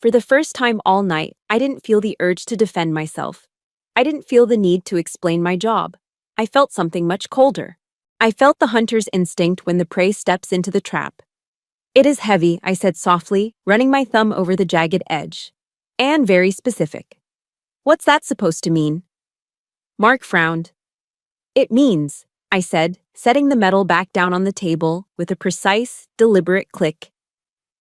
For the first time all night, I didn't feel the urge to defend myself. I didn't feel the need to explain my job. I felt something much colder. I felt the hunter's instinct when the prey steps into the trap. It is heavy, I said softly, running my thumb over the jagged edge. And very specific. What's that supposed to mean? Mark frowned. It means, I said, setting the metal back down on the table with a precise, deliberate click,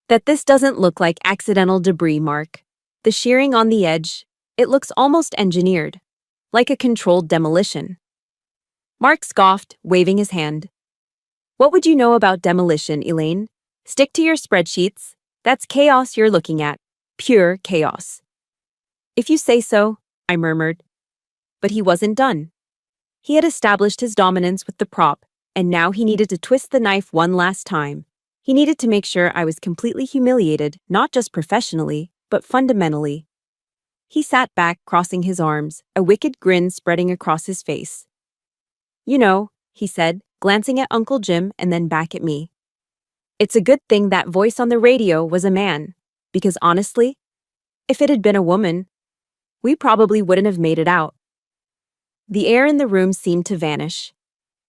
that this doesn't look like accidental debris, Mark. The shearing on the edge, it looks almost engineered, like a controlled demolition. Mark scoffed, waving his hand. What would you know about demolition, Elaine? Stick to your spreadsheets. That's chaos you're looking at. Pure chaos. If you say so, I murmured. But he wasn't done. He had established his dominance with the prop, and now he needed to twist the knife one last time. He needed to make sure I was completely humiliated, not just professionally, but fundamentally. He sat back, crossing his arms, a wicked grin spreading across his face. You know, he said, glancing at Uncle Jim and then back at me. It's a good thing that voice on the radio was a man, because honestly, if it had been a woman, we probably wouldn't have made it out. The air in the room seemed to vanish.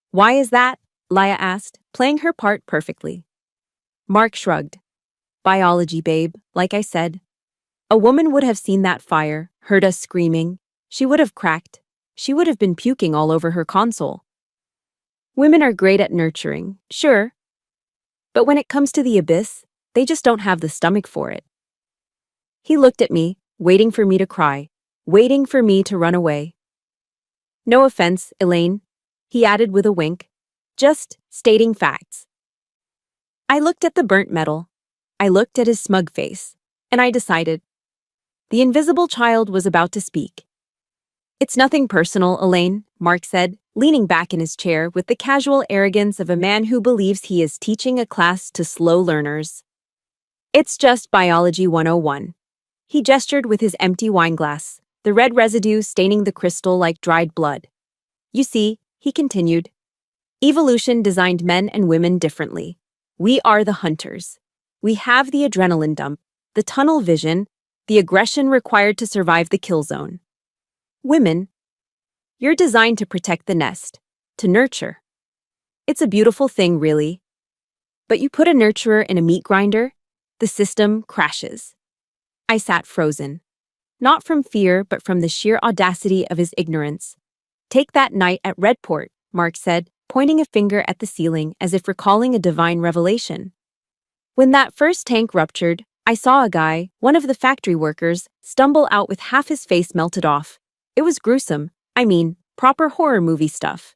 Why is that? Laya asked, playing her part perfectly. Mark shrugged. Biology, babe, like I said. A woman would have seen that fire, heard us screaming. She would have cracked. She would have been puking all over her console. Women are great at nurturing, sure. But when it comes to the abyss, they just don't have the stomach for it. He looked at me, waiting for me to cry, waiting for me to run away. No offense, Elaine, he added with a wink. Just stating facts. I looked at the burnt metal. I looked at his smug face, and I decided. The invisible child was about to speak. It's nothing personal, Elaine, Mark said, leaning back in his chair with the casual arrogance of a man who believes he is teaching a class to slow learners. It's just Biology 101. He gestured with his empty wine glass, the red residue staining the crystal like dried blood. You see, he continued, evolution designed men and women differently. We are the hunters. We have the adrenaline dump, the tunnel vision, the aggression required to survive the kill zone. Women, you're designed to protect the nest, to nurture. It's a beautiful thing, really. But you put a nurturer in a meat grinder, the system crashes. I sat frozen. Not from fear, but from the sheer audacity of his ignorance. Take that night at Redport, Mark said, pointing a finger at the ceiling as if recalling a divine revelation. When that first tank ruptured, I saw a guy, one of the factory workers, stumble out with half his face melted off. It was gruesome. I mean, proper horror movie stuff.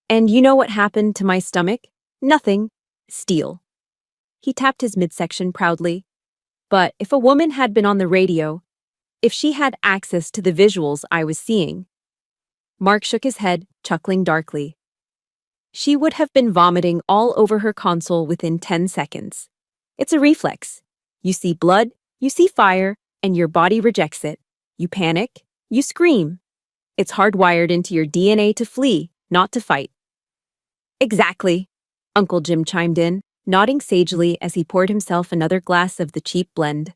And you know what happened to my stomach? Nothing. Steel. He tapped his midsection proudly. But if a woman had been on the radio, if she had access to the visuals I was seeing, Mark shook his head, chuckling darkly. She would have been vomiting all over her console within 10 seconds. It's a reflex. You see blood, you see fire, and your body rejects it. You panic, you scream. It's hardwired into your DNA to flee, not to fight. Exactly, Uncle Jim chimed in, nodding sagely as he poured himself another glass of the cheap blend.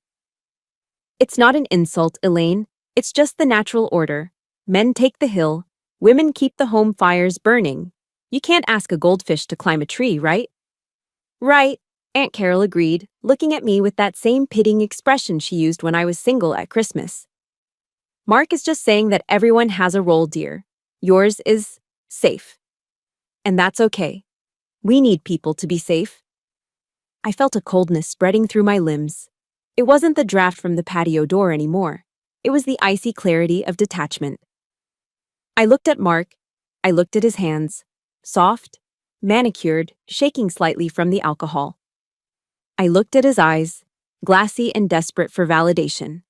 It's not an insult, Elaine. It's just the natural order. Men take the hill, women keep the home fires burning. You can't ask a goldfish to climb a tree, right? Right, Aunt Carol agreed, looking at me with that same pitying expression she used when I was single at Christmas. Mark is just saying that everyone has a role, dear. Yours is safe. And that's okay. We need people to be safe. I felt a coldness spreading through my limbs. It wasn't the draft from the patio door anymore. It was the icy clarity of detachment. I looked at Mark. I looked at his hands. Soft, manicured, shaking slightly from the alcohol. I looked at his eyes, glassy and desperate for validation.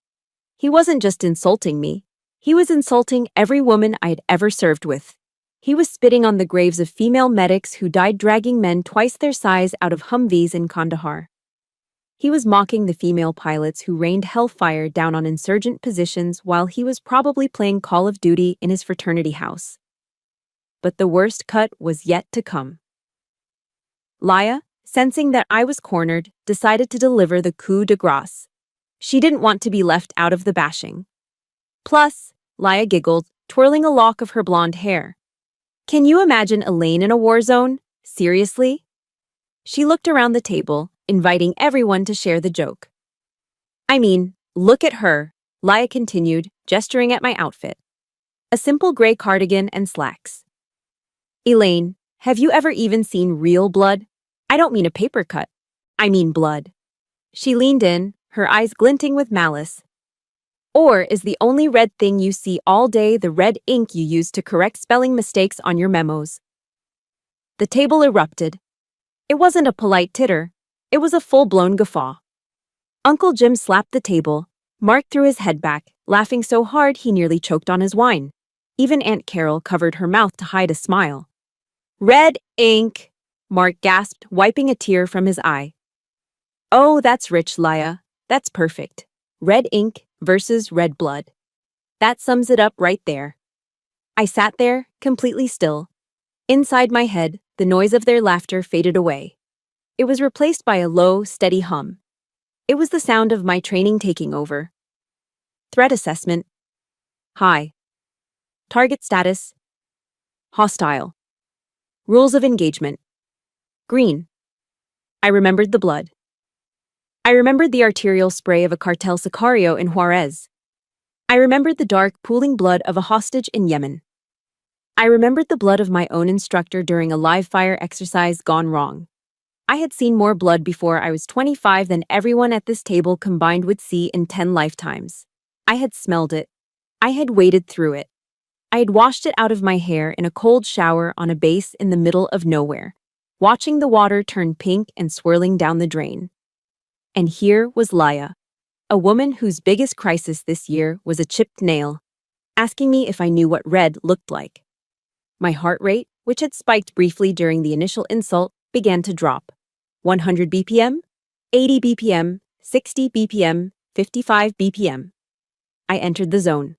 He wasn't just insulting me. He was insulting every woman I had ever served with. He was spitting on the graves of female medics who died dragging men twice their size out of Humvees in Kandahar. He was mocking the female pilots who rained hellfire down on insurgent positions while he was probably playing Call of Duty in his fraternity house. But the worst cut was yet to come. Laya, sensing that I was cornered, decided to deliver the coup de grace. She didn't want to be left out of the bashing. Plus, Laya giggled, twirling a lock of her blonde hair. Can you imagine Elaine in a war zone? Seriously? She looked around the table, inviting everyone to share the joke. I mean, look at her, Laya continued, gesturing at my outfit. A simple gray cardigan and slacks. Elaine, have you ever even seen real blood? I don't mean a paper cut. I mean blood. She leaned in, her eyes glinting with malice. Or is the only red thing you see all day the red ink you use to correct spelling mistakes on your memos? The table erupted. It wasn't a polite titter. It was a full-blown guffaw. Uncle Jim slapped the table. Mark threw his head back, laughing so hard he nearly choked on his wine. Even Aunt Carol covered her mouth to hide a smile. Red ink, Mark gasped, wiping a tear from his eye. Oh, that's rich, Laya. That's perfect. Red ink versus red blood. That sums it up right there. I sat there, completely still. Inside my head, the noise of their laughter faded away. It was replaced by a low, steady hum. It was the sound of my training taking over. Threat assessment. High. Target status. Hostile. Rules of engagement. Green. I remembered the blood. I remembered the arterial spray of a cartel sicario in Juarez. I remembered the dark, pooling blood of a hostage in Yemen. I remembered the blood of my own instructor during a live fire exercise gone wrong. I had seen more blood before I was 25 than everyone at this table combined would see in 10 lifetimes. I had smelled it. I had waded through it. I had washed it out of my hair in a cold shower on a base in the middle of nowhere, watching the water turn pink and swirling down the drain. And here was Laya, a woman whose biggest crisis this year was a chipped nail, asking me if I knew what red looked like. My heart rate, which had spiked briefly during the initial insult, began to drop. 100 BPM, 80 BPM, 60 BPM, 55 BPM. I entered the zone.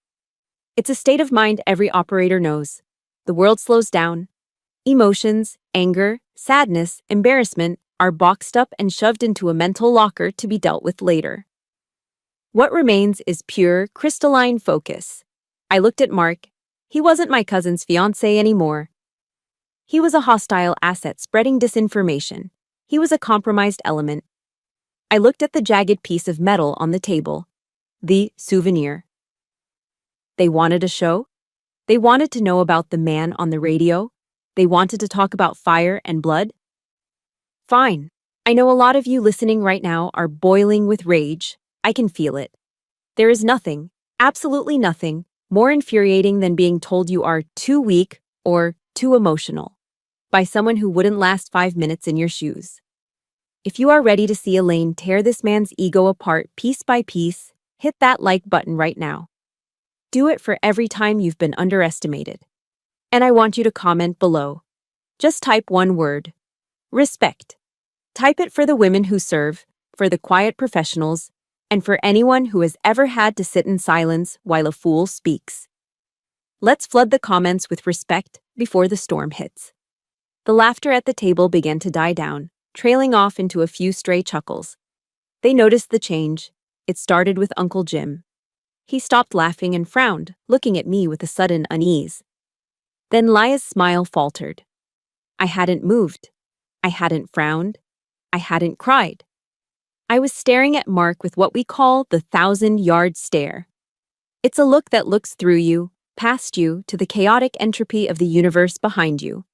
It's a state of mind every operator knows. The world slows down. Emotions, anger, sadness, embarrassment are boxed up and shoved into a mental locker to be dealt with later. What remains is pure, crystalline focus. I looked at Mark. He wasn't my cousin's fiancé anymore. He was a hostile asset spreading disinformation. He was a compromised element. I looked at the jagged piece of metal on the table. The souvenir. They wanted a show. They wanted to know about the man on the radio. They wanted to talk about fire and blood. Fine. I know a lot of you listening right now are boiling with rage. I can feel it. There is nothing, absolutely nothing, more infuriating than being told you are too weak or too emotional by someone who wouldn't last 5 minutes in your shoes. If you are ready to see Elaine tear this man's ego apart piece by piece, hit that like button right now. Do it for every time you've been underestimated. And I want you to comment below. Just type one word. Respect. Type it for the women who serve, for the quiet professionals, and for anyone who has ever had to sit in silence while a fool speaks. Let's flood the comments with respect before the storm hits. The laughter at the table began to die down, trailing off into a few stray chuckles. They noticed the change. It started with Uncle Jim. He stopped laughing and frowned, looking at me with a sudden unease. Then Laya's smile faltered. I hadn't moved. I hadn't frowned. I hadn't cried. I was staring at Mark with what we call the 1,000-yard stare. It's a look that looks through you, past you, to the chaotic entropy of the universe behind you.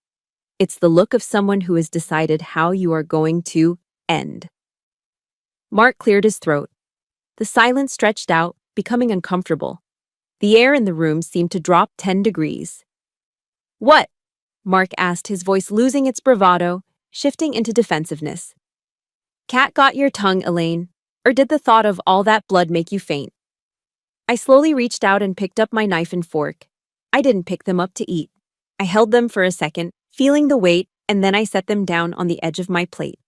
It's the look of someone who has decided how you are going to end. Mark cleared his throat. The silence stretched out, becoming uncomfortable. The air in the room seemed to drop 10 degrees. What? Mark asked, his voice losing its bravado, shifting into defensiveness. Cat got your tongue, Elaine, or did the thought of all that blood make you faint? I slowly reached out and picked up my knife and fork. I didn't pick them up to eat. I held them for a second, feeling the weight, and then I set them down on the edge of my plate.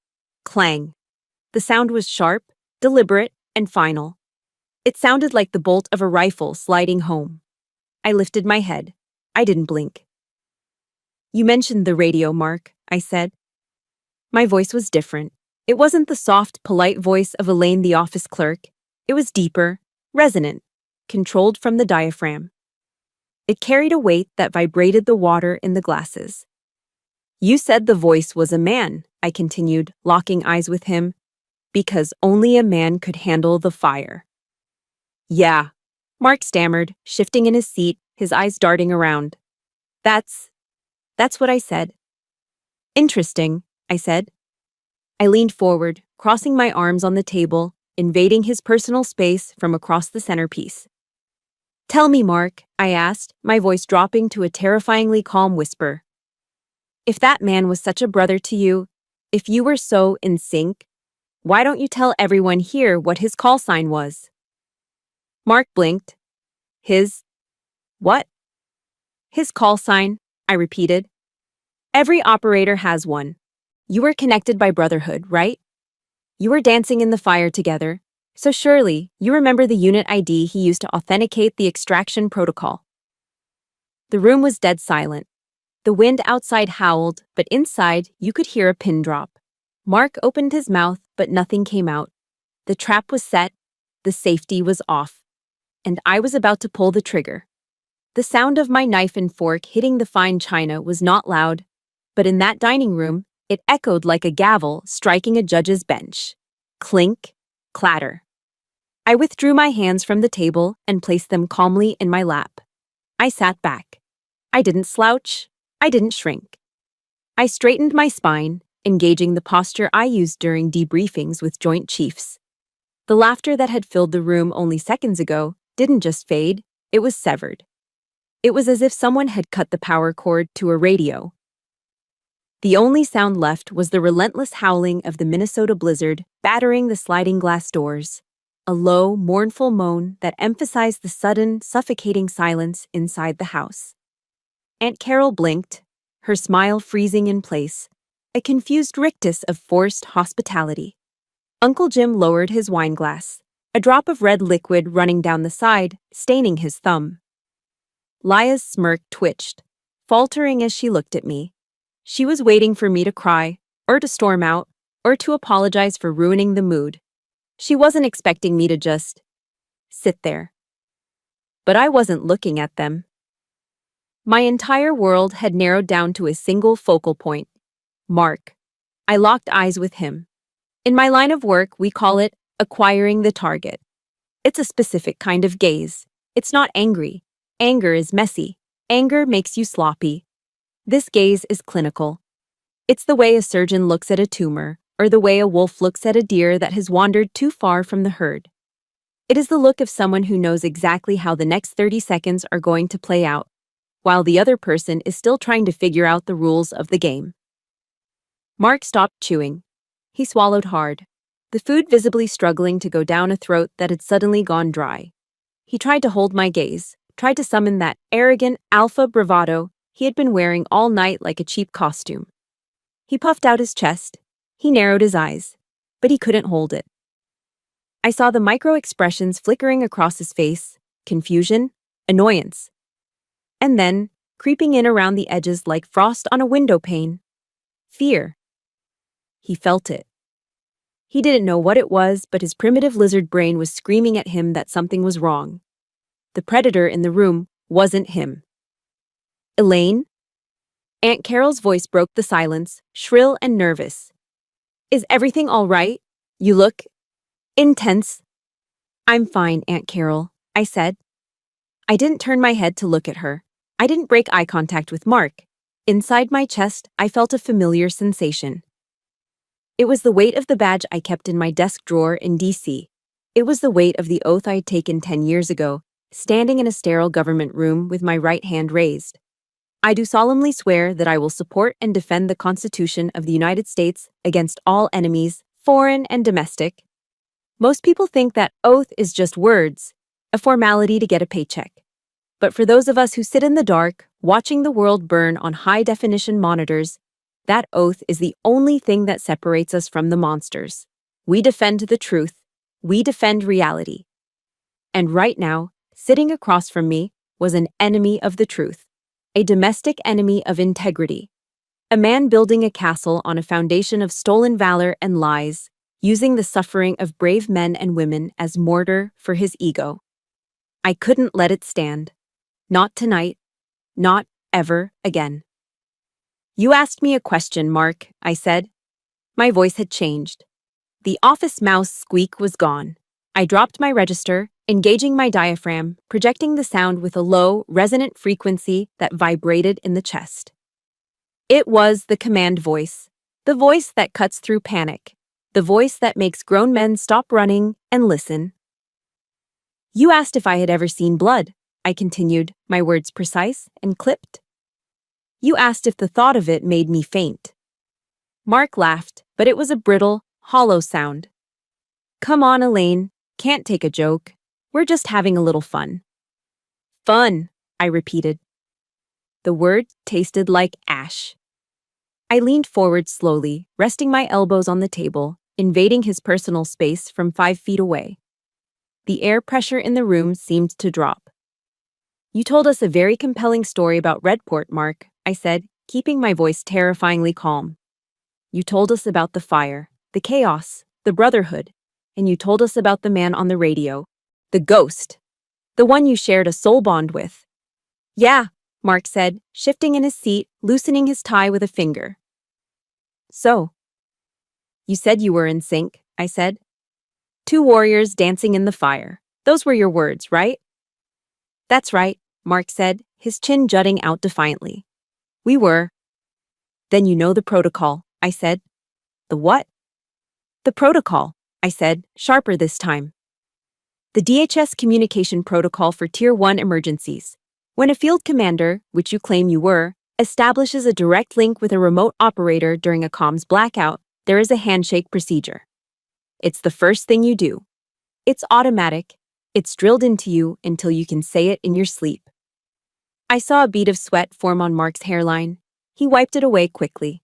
Clang. The sound was sharp, deliberate, and final. It sounded like the bolt of a rifle sliding home. I lifted my head. I didn't blink. You mentioned the radio, Mark, I said. My voice was different. It wasn't the soft, polite voice of Elaine, the office clerk. It was deeper, resonant, controlled from the diaphragm. It carried a weight that vibrated the water in the glasses. You said the voice was a man, I continued, locking eyes with him, because only a man could handle the fire. Yeah, Mark stammered, shifting in his seat, his eyes darting around. That's what I said. Interesting, I said. I leaned forward, crossing my arms on the table, invading his personal space from across the centerpiece. Tell me, Mark, I asked, my voice dropping to a terrifyingly calm whisper. If that man was such a brother to you, if you were so in sync, why don't you tell everyone here what his call sign was? Mark blinked. His what? His call sign, I repeated. Every operator has one. You were connected by brotherhood, right? You were dancing in the fire together, so surely you remember the unit ID he used to authenticate the extraction protocol. The room was dead silent. The wind outside howled, but inside you could hear a pin drop. Mark opened his mouth, but nothing came out. The trap was set, the safety was off, and I was about to pull the trigger. The sound of my knife and fork hitting the fine china was not loud, but in that dining room, it echoed like a gavel striking a judge's bench. Clink, clatter. I withdrew my hands from the table and placed them calmly in my lap. I sat back. I didn't slouch. I didn't shrink. I straightened my spine, engaging the posture I used during debriefings with Joint Chiefs. The laughter that had filled the room only seconds ago didn't just fade, it was severed. It was as if someone had cut the power cord to a radio. The only sound left was the relentless howling of the Minnesota blizzard battering the sliding glass doors, a low, mournful moan that emphasized the sudden, suffocating silence inside the house. Aunt Carol blinked, her smile freezing in place, a confused rictus of forced hospitality. Uncle Jim lowered his wine glass, a drop of red liquid running down the side, staining his thumb. Laya's smirk twitched, faltering as she looked at me. She was waiting for me to cry, or to storm out, or to apologize for ruining the mood. She wasn't expecting me to just sit there. But I wasn't looking at them. My entire world had narrowed down to a single focal point. Mark. I locked eyes with him. In my line of work, we call it acquiring the target. It's a specific kind of gaze. It's not angry. Anger is messy. Anger makes you sloppy. This gaze is clinical. It's the way a surgeon looks at a tumor, or the way a wolf looks at a deer that has wandered too far from the herd. It is the look of someone who knows exactly how the next 30 seconds are going to play out, while the other person is still trying to figure out the rules of the game. Mark stopped chewing. He swallowed hard, the food visibly struggling to go down a throat that had suddenly gone dry. He tried to hold my gaze, tried to summon that arrogant alpha bravado he had been wearing all night like a cheap costume. He puffed out his chest. He narrowed his eyes, but he couldn't hold it. I saw the micro-expressions flickering across his face, confusion, annoyance. And then, creeping in around the edges like frost on a window pane. Fear. He felt it. He didn't know what it was, but his primitive lizard brain was screaming at him that something was wrong. The predator in the room wasn't him. Elaine? Aunt Carol's voice broke the silence, shrill and nervous. Is everything all right? You look intense. I'm fine, Aunt Carol, I said. I didn't turn my head to look at her. I didn't break eye contact with Mark. Inside my chest, I felt a familiar sensation. It was the weight of the badge I kept in my desk drawer in D.C. It was the weight of the oath I had taken 10 years ago, standing in a sterile government room with my right hand raised. I do solemnly swear that I will support and defend the Constitution of the United States against all enemies, foreign and domestic. Most people think that oath is just words, a formality to get a paycheck. But for those of us who sit in the dark, watching the world burn on high-definition monitors, that oath is the only thing that separates us from the monsters. We defend the truth. We defend reality. And right now, sitting across from me was an enemy of the truth, a domestic enemy of integrity, a man building a castle on a foundation of stolen valor and lies, using the suffering of brave men and women as mortar for his ego. I couldn't let it stand. Not tonight. Not ever again. You asked me a question, Mark, I said. My voice had changed. The office mouse squeak was gone. I dropped my register, engaging my diaphragm, projecting the sound with a low, resonant frequency that vibrated in the chest. It was the command voice, the voice that cuts through panic, the voice that makes grown men stop running and listen. You asked if I had ever seen blood, I continued, my words precise and clipped. You asked if the thought of it made me faint. Mark laughed, but it was a brittle, hollow sound. Come on, Elaine, can't take a joke. We're just having a little fun. Fun, I repeated. The word tasted like ash. I leaned forward slowly, resting my elbows on the table, invading his personal space from 5 feet away. The air pressure in the room seemed to drop. You told us a very compelling story about Redport, Mark, I said, keeping my voice terrifyingly calm. You told us about the fire, the chaos, the brotherhood, and you told us about the man on the radio, the ghost, the one you shared a soul bond with. Yeah, Mark said, shifting in his seat, loosening his tie with a finger. So, you said you were in sync, I said. 2 warriors dancing in the fire. Those were your words, right? That's right, Mark said, his chin jutting out defiantly. We were. Then you know the protocol, I said. The what? The protocol, I said, sharper this time. The DHS communication protocol for Tier 1 emergencies. When a field commander, which you claim you were, establishes a direct link with a remote operator during a comms blackout, there is a handshake procedure. It's the first thing you do. It's automatic. It's drilled into you until you can say it in your sleep. I saw a bead of sweat form on Mark's hairline. He wiped it away quickly.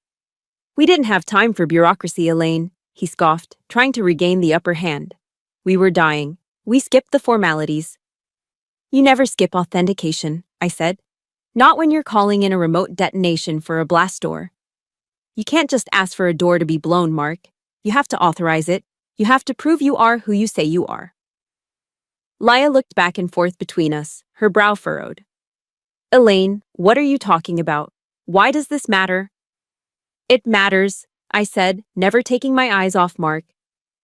We didn't have time for bureaucracy, Elaine, he scoffed, trying to regain the upper hand. We were dying. We skipped the formalities. You never skip authentication, I said. Not when you're calling in a remote detonation for a blast door. You can't just ask for a door to be blown, Mark. You have to authorize it. You have to prove you are who you say you are. Laya looked back and forth between us, her brow furrowed. Elaine, what are you talking about? Why does this matter? It matters, I said, never taking my eyes off Mark.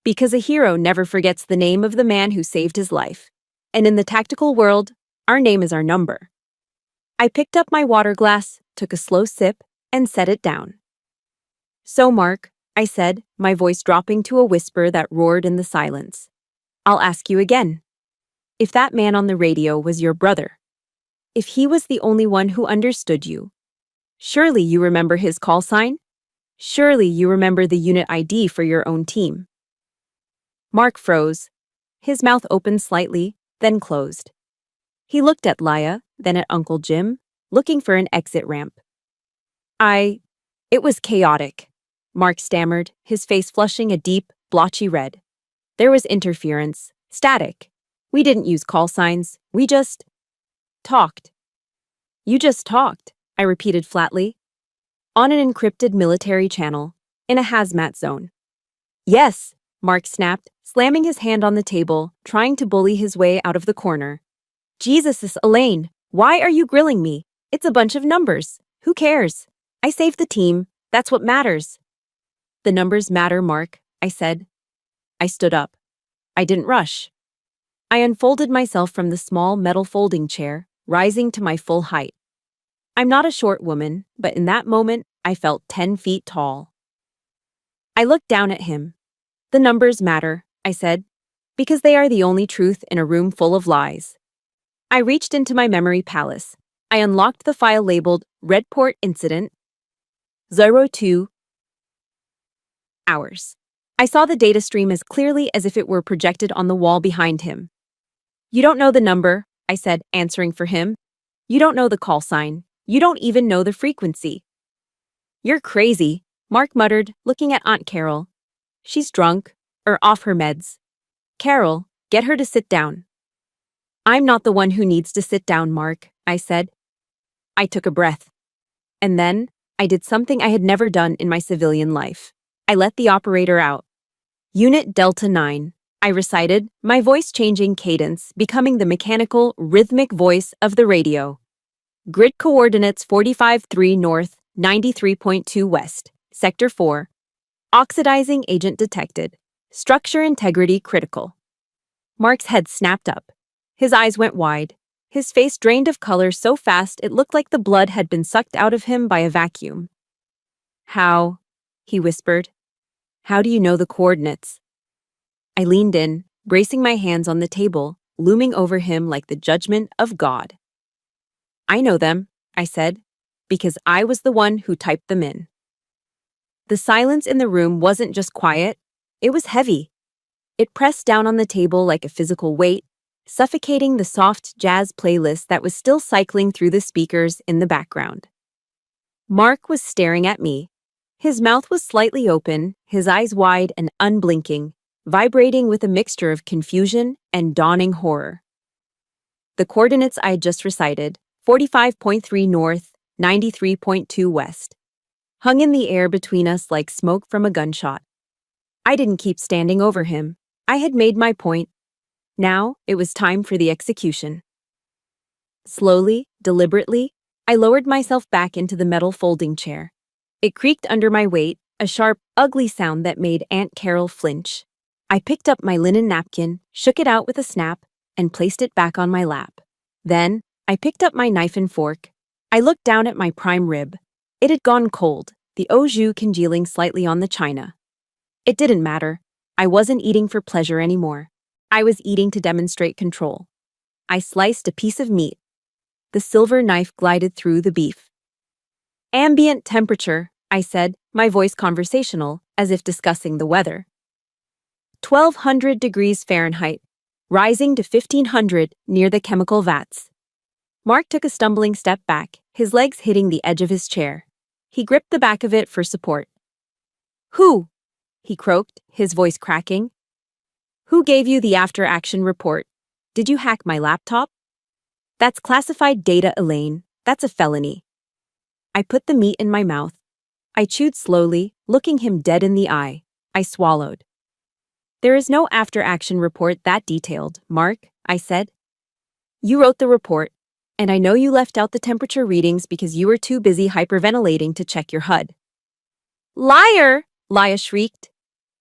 Because a hero never forgets the name of the man who saved his life. And in the tactical world, our name is our number. I picked up my water glass, took a slow sip, and set it down. So, Mark, I said, my voice dropping to a whisper that roared in the silence. I'll ask you again. If that man on the radio was your brother, if he was the only one who understood you, surely you remember his call sign? Surely you remember the unit ID for your own team. Mark froze. His mouth opened slightly, then closed. He looked at Laya, then at Uncle Jim, looking for an exit ramp. It was chaotic, Mark stammered, his face flushing a deep, blotchy red. There was interference, static. We didn't use call signs, we just talked. You just talked, I repeated flatly. On an encrypted military channel, in a hazmat zone. Yes, Mark snapped, slamming his hand on the table, trying to bully his way out of the corner. Jesus, Elaine, why are you grilling me? It's a bunch of numbers. Who cares? I saved the team. That's what matters. The numbers matter, Mark, I said. I stood up. I didn't rush. I unfolded myself from the small metal folding chair, rising to my full height. I'm not a short woman, but in that moment, I felt 10 feet tall. I looked down at him. The numbers matter, I said, because they are the only truth in a room full of lies. I reached into my memory palace. I unlocked the file labeled Redport Incident 02 hours. I saw the data stream as clearly as if it were projected on the wall behind him. You don't know the number, I said, answering for him. You don't know the call sign. You don't even know the frequency. You're crazy, Mark muttered, looking at Aunt Carol. She's drunk, or off her meds. Carol, get her to sit down. I'm not the one who needs to sit down, Mark, I said. I took a breath. And then, I did something I had never done in my civilian life. I let the operator out. Unit Delta 9, I recited, my voice-changing cadence becoming the mechanical, rhythmic voice of the radio. Grid coordinates 45-3 north, 93.2 west, Sector 4. Oxidizing agent detected. Structure integrity critical. Mark's head snapped up. His eyes went wide. His face drained of color so fast it looked like the blood had been sucked out of him by a vacuum. How? He whispered. How do you know the coordinates? I leaned in, bracing my hands on the table, looming over him like the judgment of God. I know them, I said, because I was the one who typed them in. The silence in the room wasn't just quiet, it was heavy. It pressed down on the table like a physical weight, suffocating the soft jazz playlist that was still cycling through the speakers in the background. Mark was staring at me. His mouth was slightly open, his eyes wide and unblinking, vibrating with a mixture of confusion and dawning horror. The coordinates I had just recited, 45.3 north, 93.2 west, hung in the air between us like smoke from a gunshot. I didn't keep standing over him. I had made my point. Now, it was time for the execution. Slowly, deliberately, I lowered myself back into the metal folding chair. It creaked under my weight, a sharp, ugly sound that made Aunt Carol flinch. I picked up my linen napkin, shook it out with a snap, and placed it back on my lap. Then, I picked up my knife and fork. I looked down at my prime rib. It had gone cold, the au jus congealing slightly on the china. It didn't matter. I wasn't eating for pleasure anymore. I was eating to demonstrate control. I sliced a piece of meat. The silver knife glided through the beef. Ambient temperature, I said, my voice conversational, as if discussing the weather. 1,200 degrees Fahrenheit, rising to 1,500 near the chemical vats. Mark took a stumbling step back, his legs hitting the edge of his chair. He gripped the back of it for support. Who? He croaked, his voice cracking. Who gave you the after-action report? Did you hack my laptop? That's classified data, Elaine. That's a felony. I put the meat in my mouth. I chewed slowly, looking him dead in the eye. I swallowed. There is no after-action report that detailed, Mark, I said. You wrote the report, and I know you left out the temperature readings because you were too busy hyperventilating to check your HUD. Liar! Laya shrieked.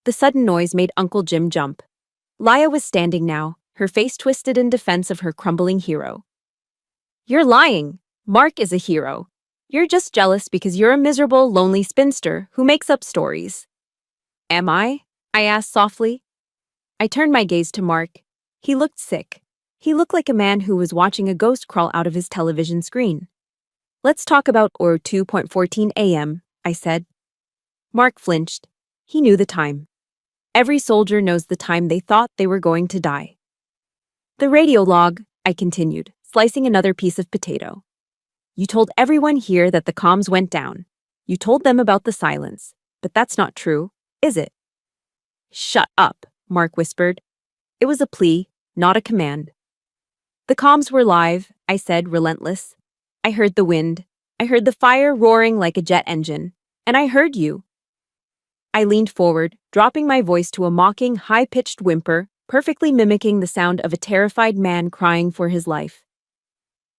The sudden noise made Uncle Jim jump. Laya was standing now, her face twisted in defense of her crumbling hero. You're lying. Mark is a hero. You're just jealous because you're a miserable, lonely spinster who makes up stories. Am I? I asked softly. I turned my gaze to Mark. He looked sick. He looked like a man who was watching a ghost crawl out of his television screen. Let's talk about or 2:14 a.m., I said. Mark flinched. He knew the time. Every soldier knows the time they thought they were going to die. The radio log, I continued, slicing another piece of potato. You told everyone here that the comms went down. You told them about the silence. But that's not true, is it? Shut up, Mark whispered. It was a plea, not a command. The comms were live, I said, relentless. I heard the wind. I heard the fire roaring like a jet engine. And I heard you. I leaned forward, dropping my voice to a mocking, high-pitched whimper, perfectly mimicking the sound of a terrified man crying for his life.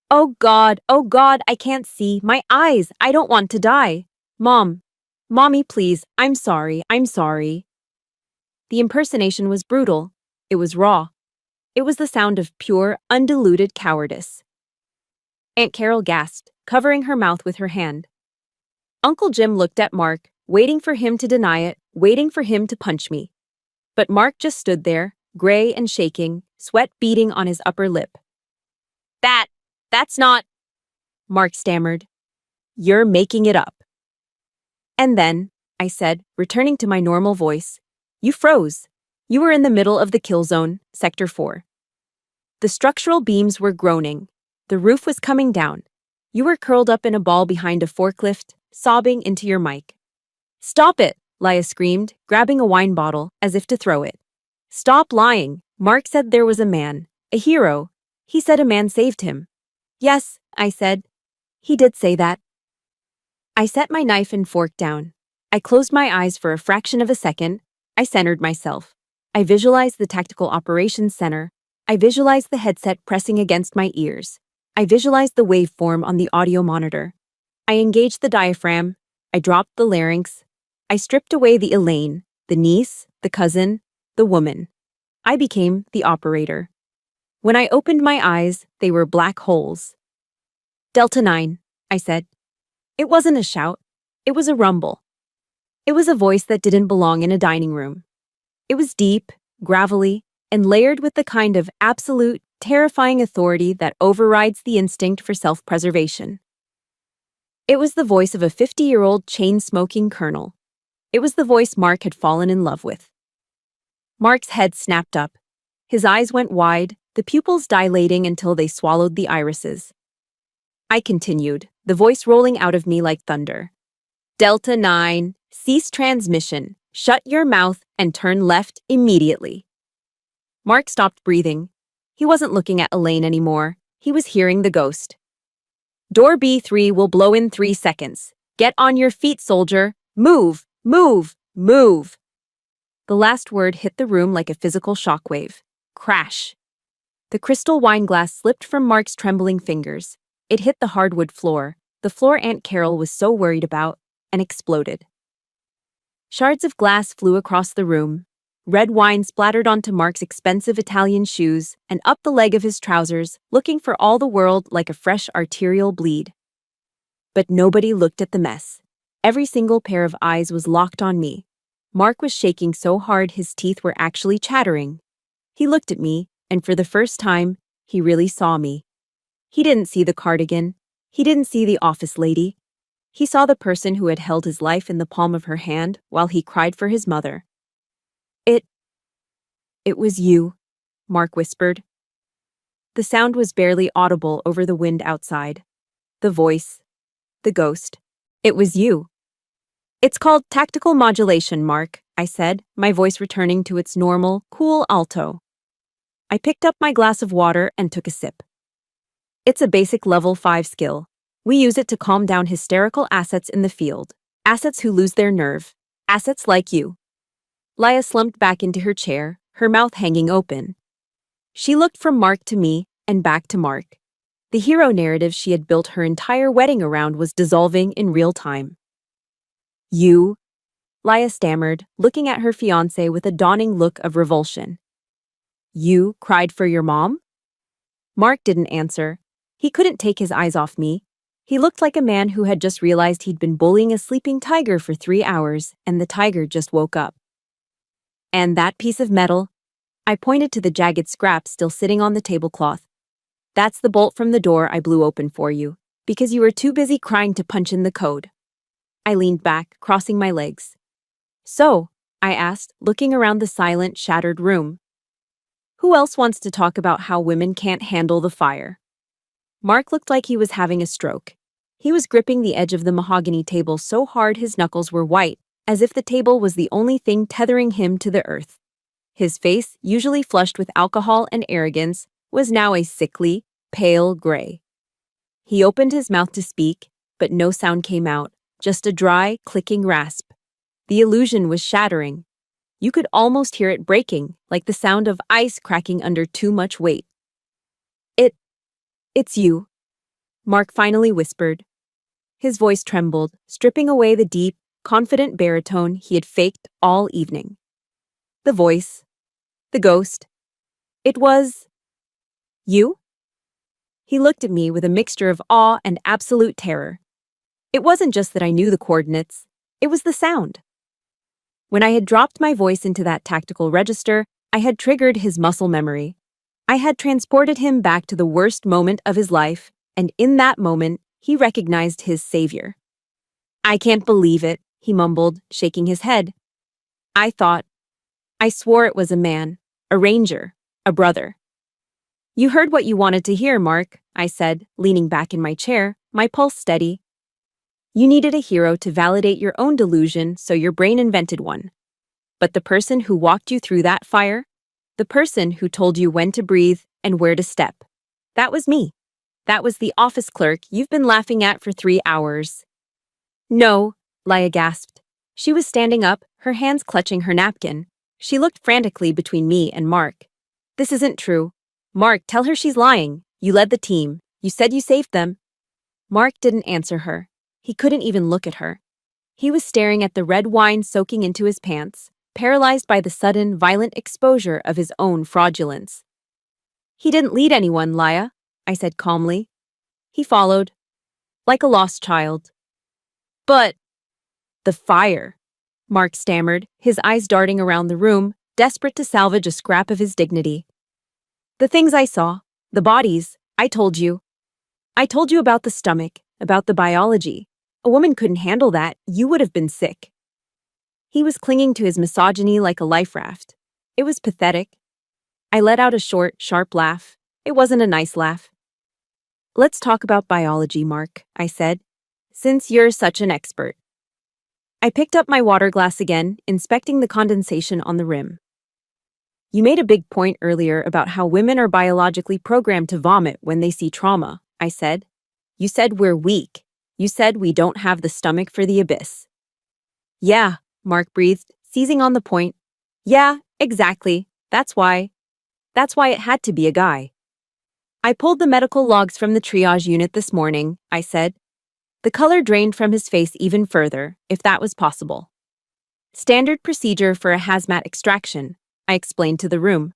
Oh God, I can't see. My eyes, I don't want to die. Mommy, please, I'm sorry. The impersonation was brutal. It was raw. It was the sound of pure, undiluted cowardice. Aunt Carol gasped, covering her mouth with her hand. Uncle Jim looked at Mark, waiting for him to deny it, waiting for him to punch me. But Mark just stood there, gray and shaking, sweat beading on his upper lip. That's not, Mark stammered. You're making it up. And then, I said, returning to my normal voice, you froze. You were in the middle of the kill zone, Sector 4. The structural beams were groaning. The roof was coming down. You were curled up in a ball behind a forklift, sobbing into your mic. Stop it, Laya screamed, grabbing a wine bottle, as if to throw it. Stop lying. Mark said there was a man, a hero. He said a man saved him. Yes, I said. He did say that. I set my knife and fork down. I closed my eyes for a fraction of a second. I centered myself. I visualized the Tactical Operations Center. I visualized the headset pressing against my ears. I visualized the waveform on the audio monitor. I engaged the diaphragm. I dropped the larynx. I stripped away the Elaine, the niece, the cousin, the woman. I became the operator. When I opened my eyes, they were black holes. Delta 9, I said. It wasn't a shout. It was a rumble. It was a voice that didn't belong in a dining room. It was deep, gravelly, and layered with the kind of absolute, terrifying authority that overrides the instinct for self-preservation. It was the voice of a 50-year-old chain-smoking colonel. It was the voice Mark had fallen in love with. Mark's head snapped up. His eyes went wide, the pupils dilating until they swallowed the irises. I continued, the voice rolling out of me like thunder. Delta 9, cease transmission. Shut your mouth and turn left immediately. Mark stopped breathing. He wasn't looking at Elaine anymore. He was hearing the ghost. Door B3 will blow in 3 seconds. Get on your feet, soldier. Move, move, move. The last word hit the room like a physical shockwave. Crash. The crystal wine glass slipped from Mark's trembling fingers. It hit the hardwood floor, the floor Aunt Carol was so worried about, and exploded. Shards of glass flew across the room. Red wine splattered onto Mark's expensive Italian shoes and up the leg of his trousers, looking for all the world like a fresh arterial bleed. But nobody looked at the mess. Every single pair of eyes was locked on me. Mark was shaking so hard his teeth were actually chattering. He looked at me, and for the first time, he really saw me. He didn't see the cardigan. He didn't see the office lady. He saw the person who had held his life in the palm of her hand while he cried for his mother. It was you, Mark whispered. The sound was barely audible over the wind outside. The voice. The ghost. It was you. It's called tactical modulation, Mark, I said, my voice returning to its normal, cool alto. I picked up my glass of water and took a sip. It's a basic level 5 skill. We use it to calm down hysterical assets in the field. Assets who lose their nerve. Assets like you. Laya slumped back into her chair, her mouth hanging open. She looked from Mark to me and back to Mark. The hero narrative she had built her entire wedding around was dissolving in real time. You? Laya stammered, looking at her fiancé with a dawning look of revulsion. You cried for your mom? Mark didn't answer. He couldn't take his eyes off me. He looked like a man who had just realized he'd been bullying a sleeping tiger for 3 hours, and the tiger just woke up. And that piece of metal? I pointed to the jagged scrap still sitting on the tablecloth. That's the bolt from the door I blew open for you, because you were too busy crying to punch in the code. I leaned back, crossing my legs. So, I asked, looking around the silent, shattered room. Who else wants to talk about how women can't handle the fire? Mark looked like he was having a stroke. He was gripping the edge of the mahogany table so hard his knuckles were white, as if the table was the only thing tethering him to the earth. His face, usually flushed with alcohol and arrogance, was now a sickly, pale gray. He opened his mouth to speak, but no sound came out, just a dry, clicking rasp. The illusion was shattering. You could almost hear it breaking, like the sound of ice cracking under too much weight. It's you, Mark finally whispered. His voice trembled, stripping away the deep, confident baritone he had faked all evening. The voice. The ghost. It was... you? He looked at me with a mixture of awe and absolute terror. It wasn't just that I knew the coordinates, it was the sound. When I had dropped my voice into that tactical register, I had triggered his muscle memory. I had transported him back to the worst moment of his life, and in that moment, he recognized his savior. I can't believe it, he mumbled, shaking his head. I swore it was a man, a ranger, a brother. You heard what you wanted to hear, Mark, I said, leaning back in my chair, my pulse steady. You needed a hero to validate your own delusion, so your brain invented one. But the person who walked you through that fire, the person who told you when to breathe and where to step, that was me. That was the office clerk you've been laughing at for 3 hours. No, Laya gasped. She was standing up, her hands clutching her napkin. She looked frantically between me and Mark. This isn't true. Mark, tell her she's lying. You led the team. You said you saved them. Mark didn't answer her. He couldn't even look at her. He was staring at the red wine soaking into his pants, paralyzed by the sudden, violent exposure of his own fraudulence. He didn't lead anyone, Laya, I said calmly. He followed, like a lost child. But the fire, Mark stammered, his eyes darting around the room, desperate to salvage a scrap of his dignity. The things I saw, the bodies, I told you. I told you about the stomach, about the biology. A woman couldn't handle that. You would have been sick. He was clinging to his misogyny like a life raft. It was pathetic. I let out a short, sharp laugh. It wasn't a nice laugh. Let's talk about biology, Mark, I said, since you're such an expert. I picked up my water glass again, inspecting the condensation on the rim. You made a big point earlier about how women are biologically programmed to vomit when they see trauma, I said. You said we're weak. You said we don't have the stomach for the abyss. Yeah, Mark breathed, seizing on the point. Yeah, exactly. That's why it had to be a guy. I pulled the medical logs from the triage unit this morning, I said. The color drained from his face even further, if that was possible. Standard procedure for a hazmat extraction, I explained to the room.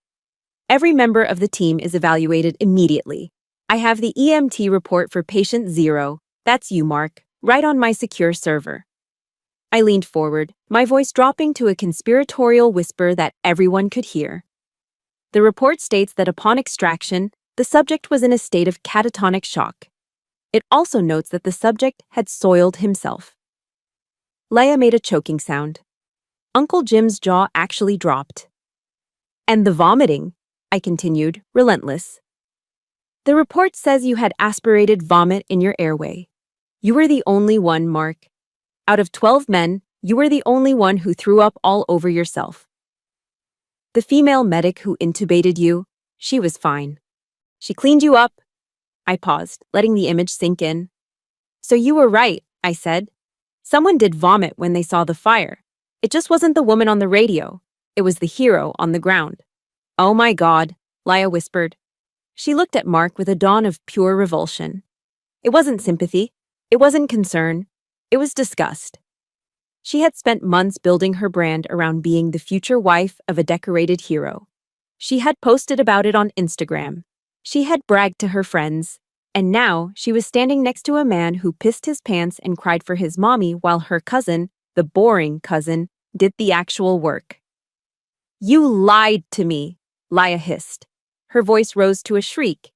Every member of the team is evaluated immediately. I have the EMT report for patient 0, that's you, Mark, right on my secure server. I leaned forward, my voice dropping to a conspiratorial whisper that everyone could hear. The report states that upon extraction, the subject was in a state of catatonic shock. It also notes that the subject had soiled himself. Leia made a choking sound. Uncle Jim's jaw actually dropped. And the vomiting, I continued, relentless. The report says you had aspirated vomit in your airway. You were the only one, Mark. Out of 12 men, you were the only one who threw up all over yourself. The female medic who intubated you, she was fine. She cleaned you up. I paused, letting the image sink in. So you were right, I said. Someone did vomit when they saw the fire. It just wasn't the woman on the radio. It was the hero on the ground. Oh my God, Laya whispered. She looked at Mark with a dawn of pure revulsion. It wasn't sympathy. It wasn't concern. It was disgust. She had spent months building her brand around being the future wife of a decorated hero. She had posted about it on Instagram. She had bragged to her friends. And now she was standing next to a man who pissed his pants and cried for his mommy while her cousin, the boring cousin, did the actual work. You lied to me, Laya hissed. Her voice rose to a shriek.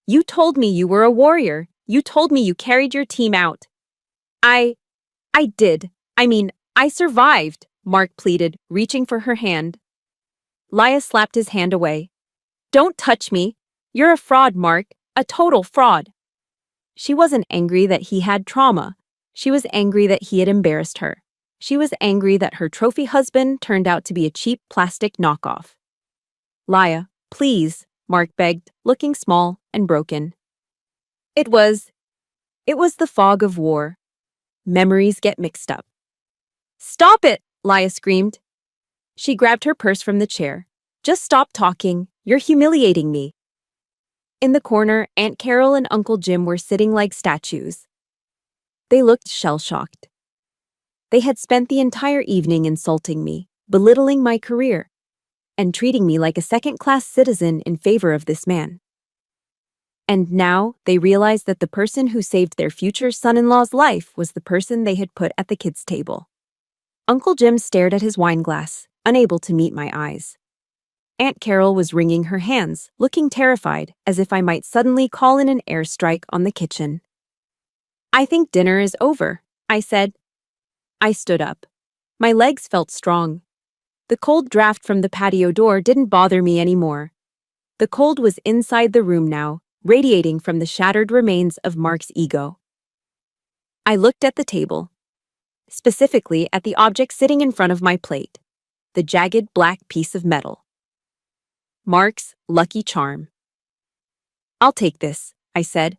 You told me you were a warrior. You told me you carried your team out. I did. I survived, Mark pleaded, reaching for her hand. Laya slapped his hand away. Don't touch me. You're a fraud, Mark. A total fraud. She wasn't angry that he had trauma. She was angry that he had embarrassed her. She was angry that her trophy husband turned out to be a cheap plastic knockoff. Laya, please, Mark begged, looking small and broken. It was It was the fog of war. Memories get mixed up. Stop it, Laya screamed. She grabbed her purse from the chair. Just stop talking. You're humiliating me. In the corner, Aunt Carol and Uncle Jim were sitting like statues. They looked shell-shocked. They had spent the entire evening insulting me, belittling my career, and treating me like a second-class citizen in favor of this man. And now they realized that the person who saved their future son-in-law's life was the person they had put at the kids' table. Uncle Jim stared at his wine glass, unable to meet my eyes. Aunt Carol was wringing her hands, looking terrified, as if I might suddenly call in an airstrike on the kitchen. I think dinner is over, I said. I stood up. My legs felt strong. The cold draft from the patio door didn't bother me anymore. The cold was inside the room now, radiating from the shattered remains of Mark's ego. I looked at the table, specifically at the object sitting in front of my plate, the jagged black piece of metal. Mark's lucky charm. I'll take this, I said.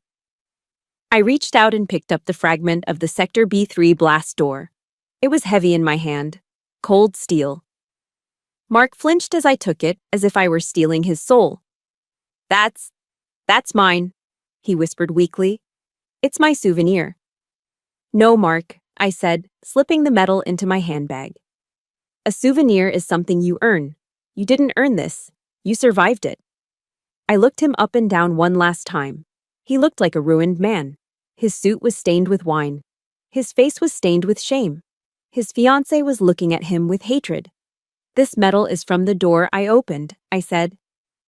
I reached out and picked up the fragment of the Sector B3 blast door. It was heavy in my hand, cold steel. Mark flinched as I took it, as if I were stealing his soul. That's mine, he whispered weakly. It's my souvenir. No, Mark, I said, slipping the metal into my handbag. A souvenir is something you earn. You didn't earn this. You survived it. I looked him up and down one last time. He looked like a ruined man. His suit was stained with wine. His face was stained with shame. His fiancée was looking at him with hatred. This metal is from the door I opened, I said.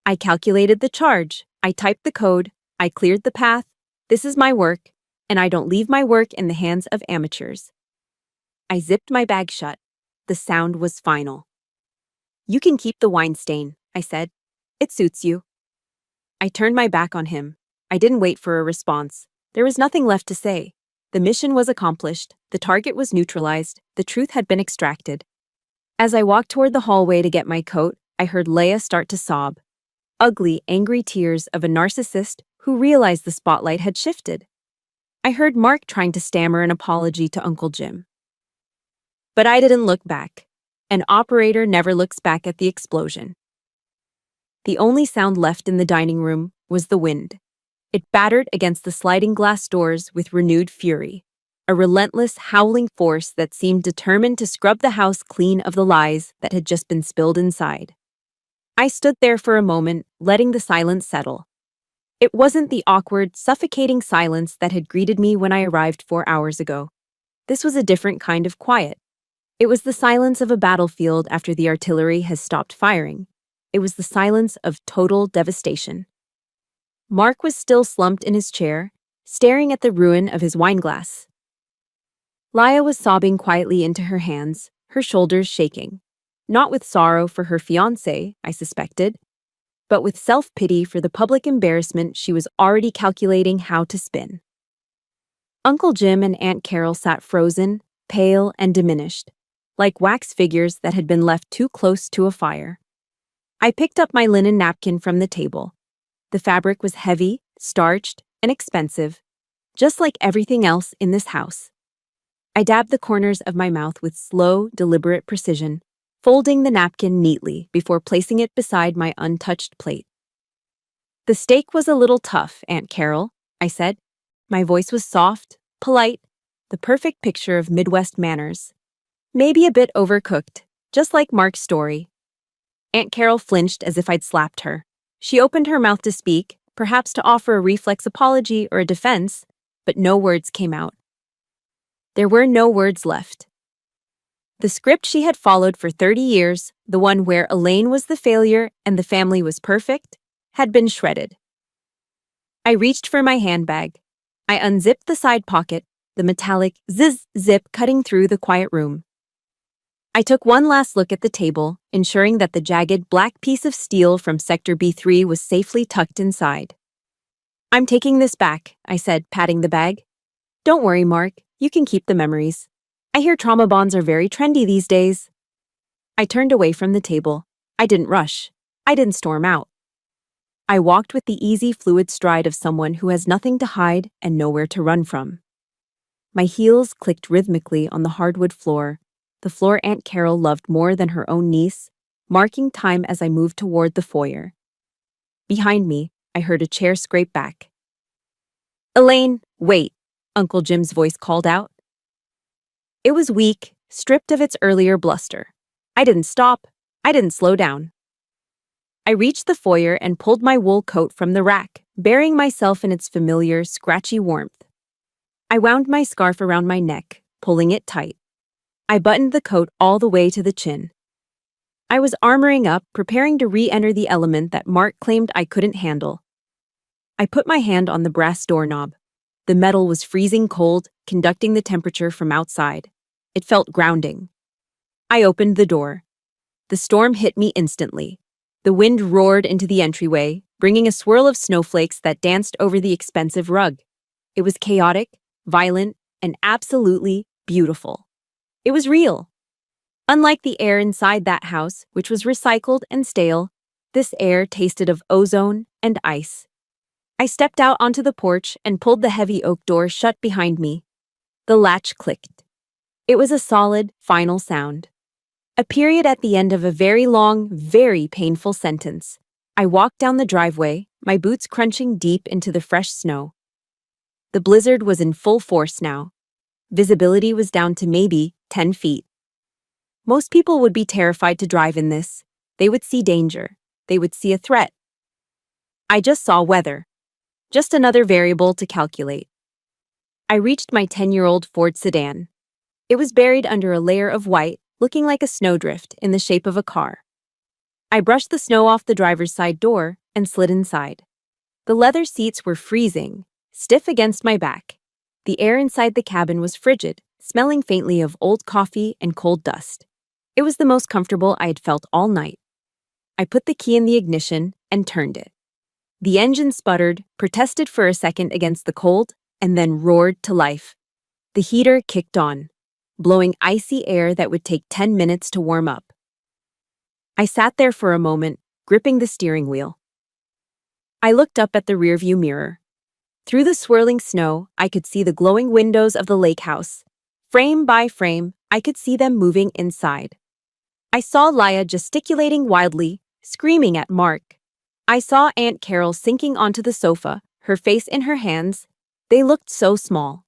I calculated the charge. I typed the code. I cleared the path. This is my work, and I don't leave my work in the hands of amateurs. I zipped my bag shut. The sound was final. You can keep the wine stain, I said. It suits you. I turned my back on him. I didn't wait for a response. There was nothing left to say. The mission was accomplished. The target was neutralized. The truth had been extracted. As I walked toward the hallway to get my coat, I heard Leia start to sob. Ugly, angry tears of a narcissist who realized the spotlight had shifted. I heard Mark trying to stammer an apology to Uncle Jim. But I didn't look back. An operator never looks back at the explosion. The only sound left in the dining room was the wind. It battered against the sliding glass doors with renewed fury, a relentless, howling force that seemed determined to scrub the house clean of the lies that had just been spilled inside. I stood there for a moment, letting the silence settle. It wasn't the awkward, suffocating silence that had greeted me when I arrived 4 hours ago. This was a different kind of quiet. It was the silence of a battlefield after the artillery has stopped firing. It was the silence of total devastation. Mark was still slumped in his chair, staring at the ruin of his wineglass. Laya was sobbing quietly into her hands, her shoulders shaking. Not with sorrow for her fiancé, I suspected, but with self-pity for the public embarrassment she was already calculating how to spin. Uncle Jim and Aunt Carol sat frozen, pale, and diminished, like wax figures that had been left too close to a fire. I picked up my linen napkin from the table. The fabric was heavy, starched, and expensive, just like everything else in this house. I dabbed the corners of my mouth with slow, deliberate precision, folding the napkin neatly before placing it beside my untouched plate. The steak was a little tough, Aunt Carol, I said. My voice was soft, polite, the perfect picture of Midwest manners. Maybe a bit overcooked, just like Mark's story. Aunt Carol flinched as if I'd slapped her. She opened her mouth to speak, perhaps to offer a reflex apology or a defense, but no words came out. There were no words left. The script she had followed for 30 years, the one where Elaine was the failure and the family was perfect, had been shredded. I reached for my handbag. I unzipped the side pocket, the metallic zzz zip cutting through the quiet room. I took one last look at the table, ensuring that the jagged black piece of steel from Sector B3 was safely tucked inside. I'm taking this back, I said, patting the bag. Don't worry, Mark. You can keep the memories. I hear trauma bonds are very trendy these days. I turned away from the table. I didn't rush. I didn't storm out. I walked with the easy, fluid stride of someone who has nothing to hide and nowhere to run from. My heels clicked rhythmically on the hardwood floor, the floor Aunt Carol loved more than her own niece, marking time as I moved toward the foyer. Behind me, I heard a chair scrape back. "Elaine, wait," Uncle Jim's voice called out. It was weak, stripped of its earlier bluster. I didn't stop. I didn't slow down. I reached the foyer and pulled my wool coat from the rack, burying myself in its familiar, scratchy warmth. I wound my scarf around my neck, pulling it tight. I buttoned the coat all the way to the chin. I was armoring up, preparing to re-enter the element that Mark claimed I couldn't handle. I put my hand on the brass doorknob. The metal was freezing cold, conducting the temperature from outside. It felt grounding. I opened the door. The storm hit me instantly. The wind roared into the entryway, bringing a swirl of snowflakes that danced over the expensive rug. It was chaotic, violent, and absolutely beautiful. It was real. Unlike the air inside that house, which was recycled and stale, this air tasted of ozone and ice. I stepped out onto the porch and pulled the heavy oak door shut behind me. The latch clicked. It was a solid, final sound. A period at the end of a very long, very painful sentence. I walked down the driveway, my boots crunching deep into the fresh snow. The blizzard was in full force now. Visibility was down to maybe 10 feet. Most people would be terrified to drive in this. They would see danger. They would see a threat. I just saw weather. Just another variable to calculate. I reached my 10-year-old Ford sedan. It was buried under a layer of white, looking like a snowdrift in the shape of a car. I brushed the snow off the driver's side door and slid inside. The leather seats were freezing, stiff against my back. The air inside the cabin was frigid, smelling faintly of old coffee and cold dust. It was the most comfortable I had felt all night. I put the key in the ignition and turned it. The engine sputtered, protested for a second against the cold, and then roared to life. The heater kicked on, blowing icy air that would take 10 minutes to warm up. I sat there for a moment, gripping the steering wheel. I looked up at the rearview mirror. Through the swirling snow, I could see the glowing windows of the lake house. Frame by frame, I could see them moving inside. I saw Laya gesticulating wildly, screaming at Mark. I saw Aunt Carol sinking onto the sofa, her face in her hands. They looked so small.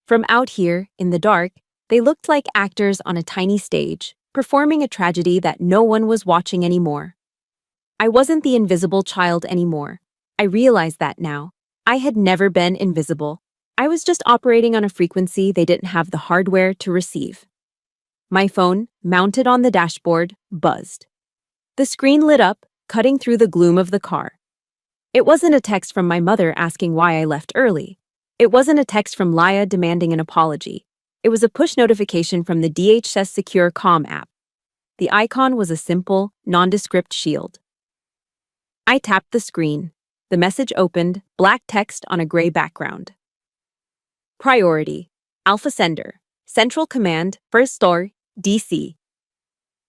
From out here, in the dark, they looked like actors on a tiny stage, performing a tragedy that no one was watching anymore. I wasn't the invisible child anymore. I realized that now. I had never been invisible. I was just operating on a frequency they didn't have the hardware to receive. My phone, mounted on the dashboard, buzzed. The screen lit up, cutting through the gloom of the car. It wasn't a text from my mother asking why I left early. It wasn't a text from Laya demanding an apology. It was a push notification from the DHS Secure Comm app. The icon was a simple, nondescript shield. I tapped the screen. The message opened, black text on a gray background. Priority. Alpha Sender. Central Command, First Store, DC.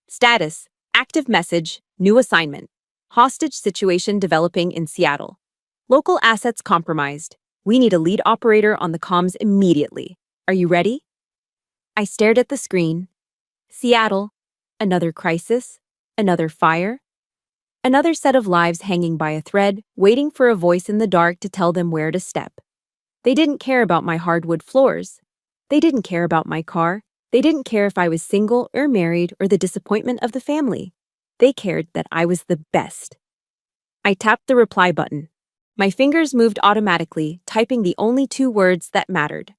Status. Active message. New assignment. Hostage situation developing in Seattle. Local assets compromised. We need a lead operator on the comms immediately. Are you ready? I stared at the screen. Seattle. Another crisis. Another fire. Another set of lives hanging by a thread, waiting for a voice in the dark to tell them where to step. They didn't care about my hardwood floors. They didn't care about my car. They didn't care if I was single or married or the disappointment of the family. They cared that I was the best. I tapped the reply button. My fingers moved automatically, typing the only 2 words that mattered.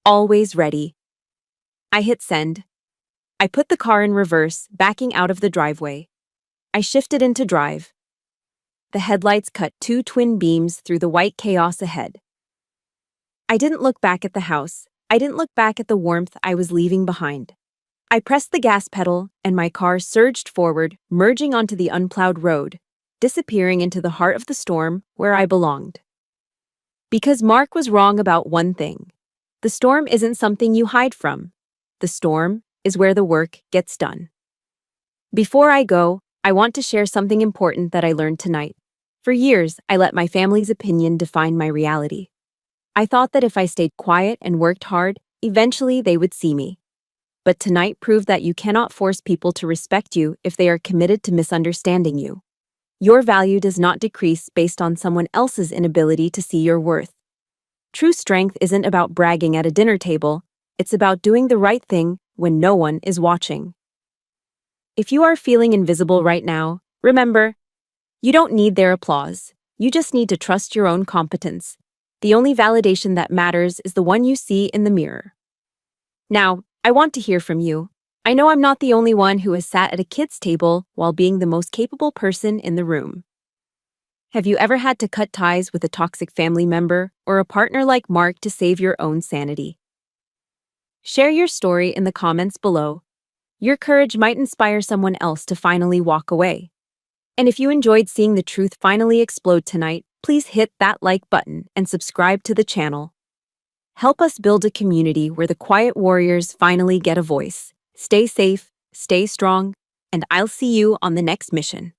Always ready. I hit send. I put the car in reverse, backing out of the driveway. I shifted into drive. The headlights cut 2 twin beams through the white chaos ahead. I didn't look back at the house. I didn't look back at the warmth I was leaving behind. I pressed the gas pedal, and my car surged forward, merging onto the unplowed road, disappearing into the heart of the storm where I belonged. Because Mark was wrong about one thing. The storm isn't something you hide from. The storm is where the work gets done. Before I go, I want to share something important that I learned tonight. For years, I let my family's opinion define my reality. I thought that if I stayed quiet and worked hard, eventually they would see me. But tonight proved that you cannot force people to respect you if they are committed to misunderstanding you. Your value does not decrease based on someone else's inability to see your worth. True strength isn't about bragging at a dinner table, it's about doing the right thing when no one is watching. If you are feeling invisible right now, remember, you don't need their applause. You just need to trust your own competence. The only validation that matters is the one you see in the mirror. Now, I want to hear from you. I know I'm not the only one who has sat at a kid's table while being the most capable person in the room. Have you ever had to cut ties with a toxic family member or a partner like Mark to save your own sanity? Share your story in the comments below. Your courage might inspire someone else to finally walk away. And if you enjoyed seeing the truth finally explode tonight, please hit that like button and subscribe to the channel. Help us build a community where the quiet warriors finally get a voice. Stay safe, stay strong, and I'll see you on the next mission.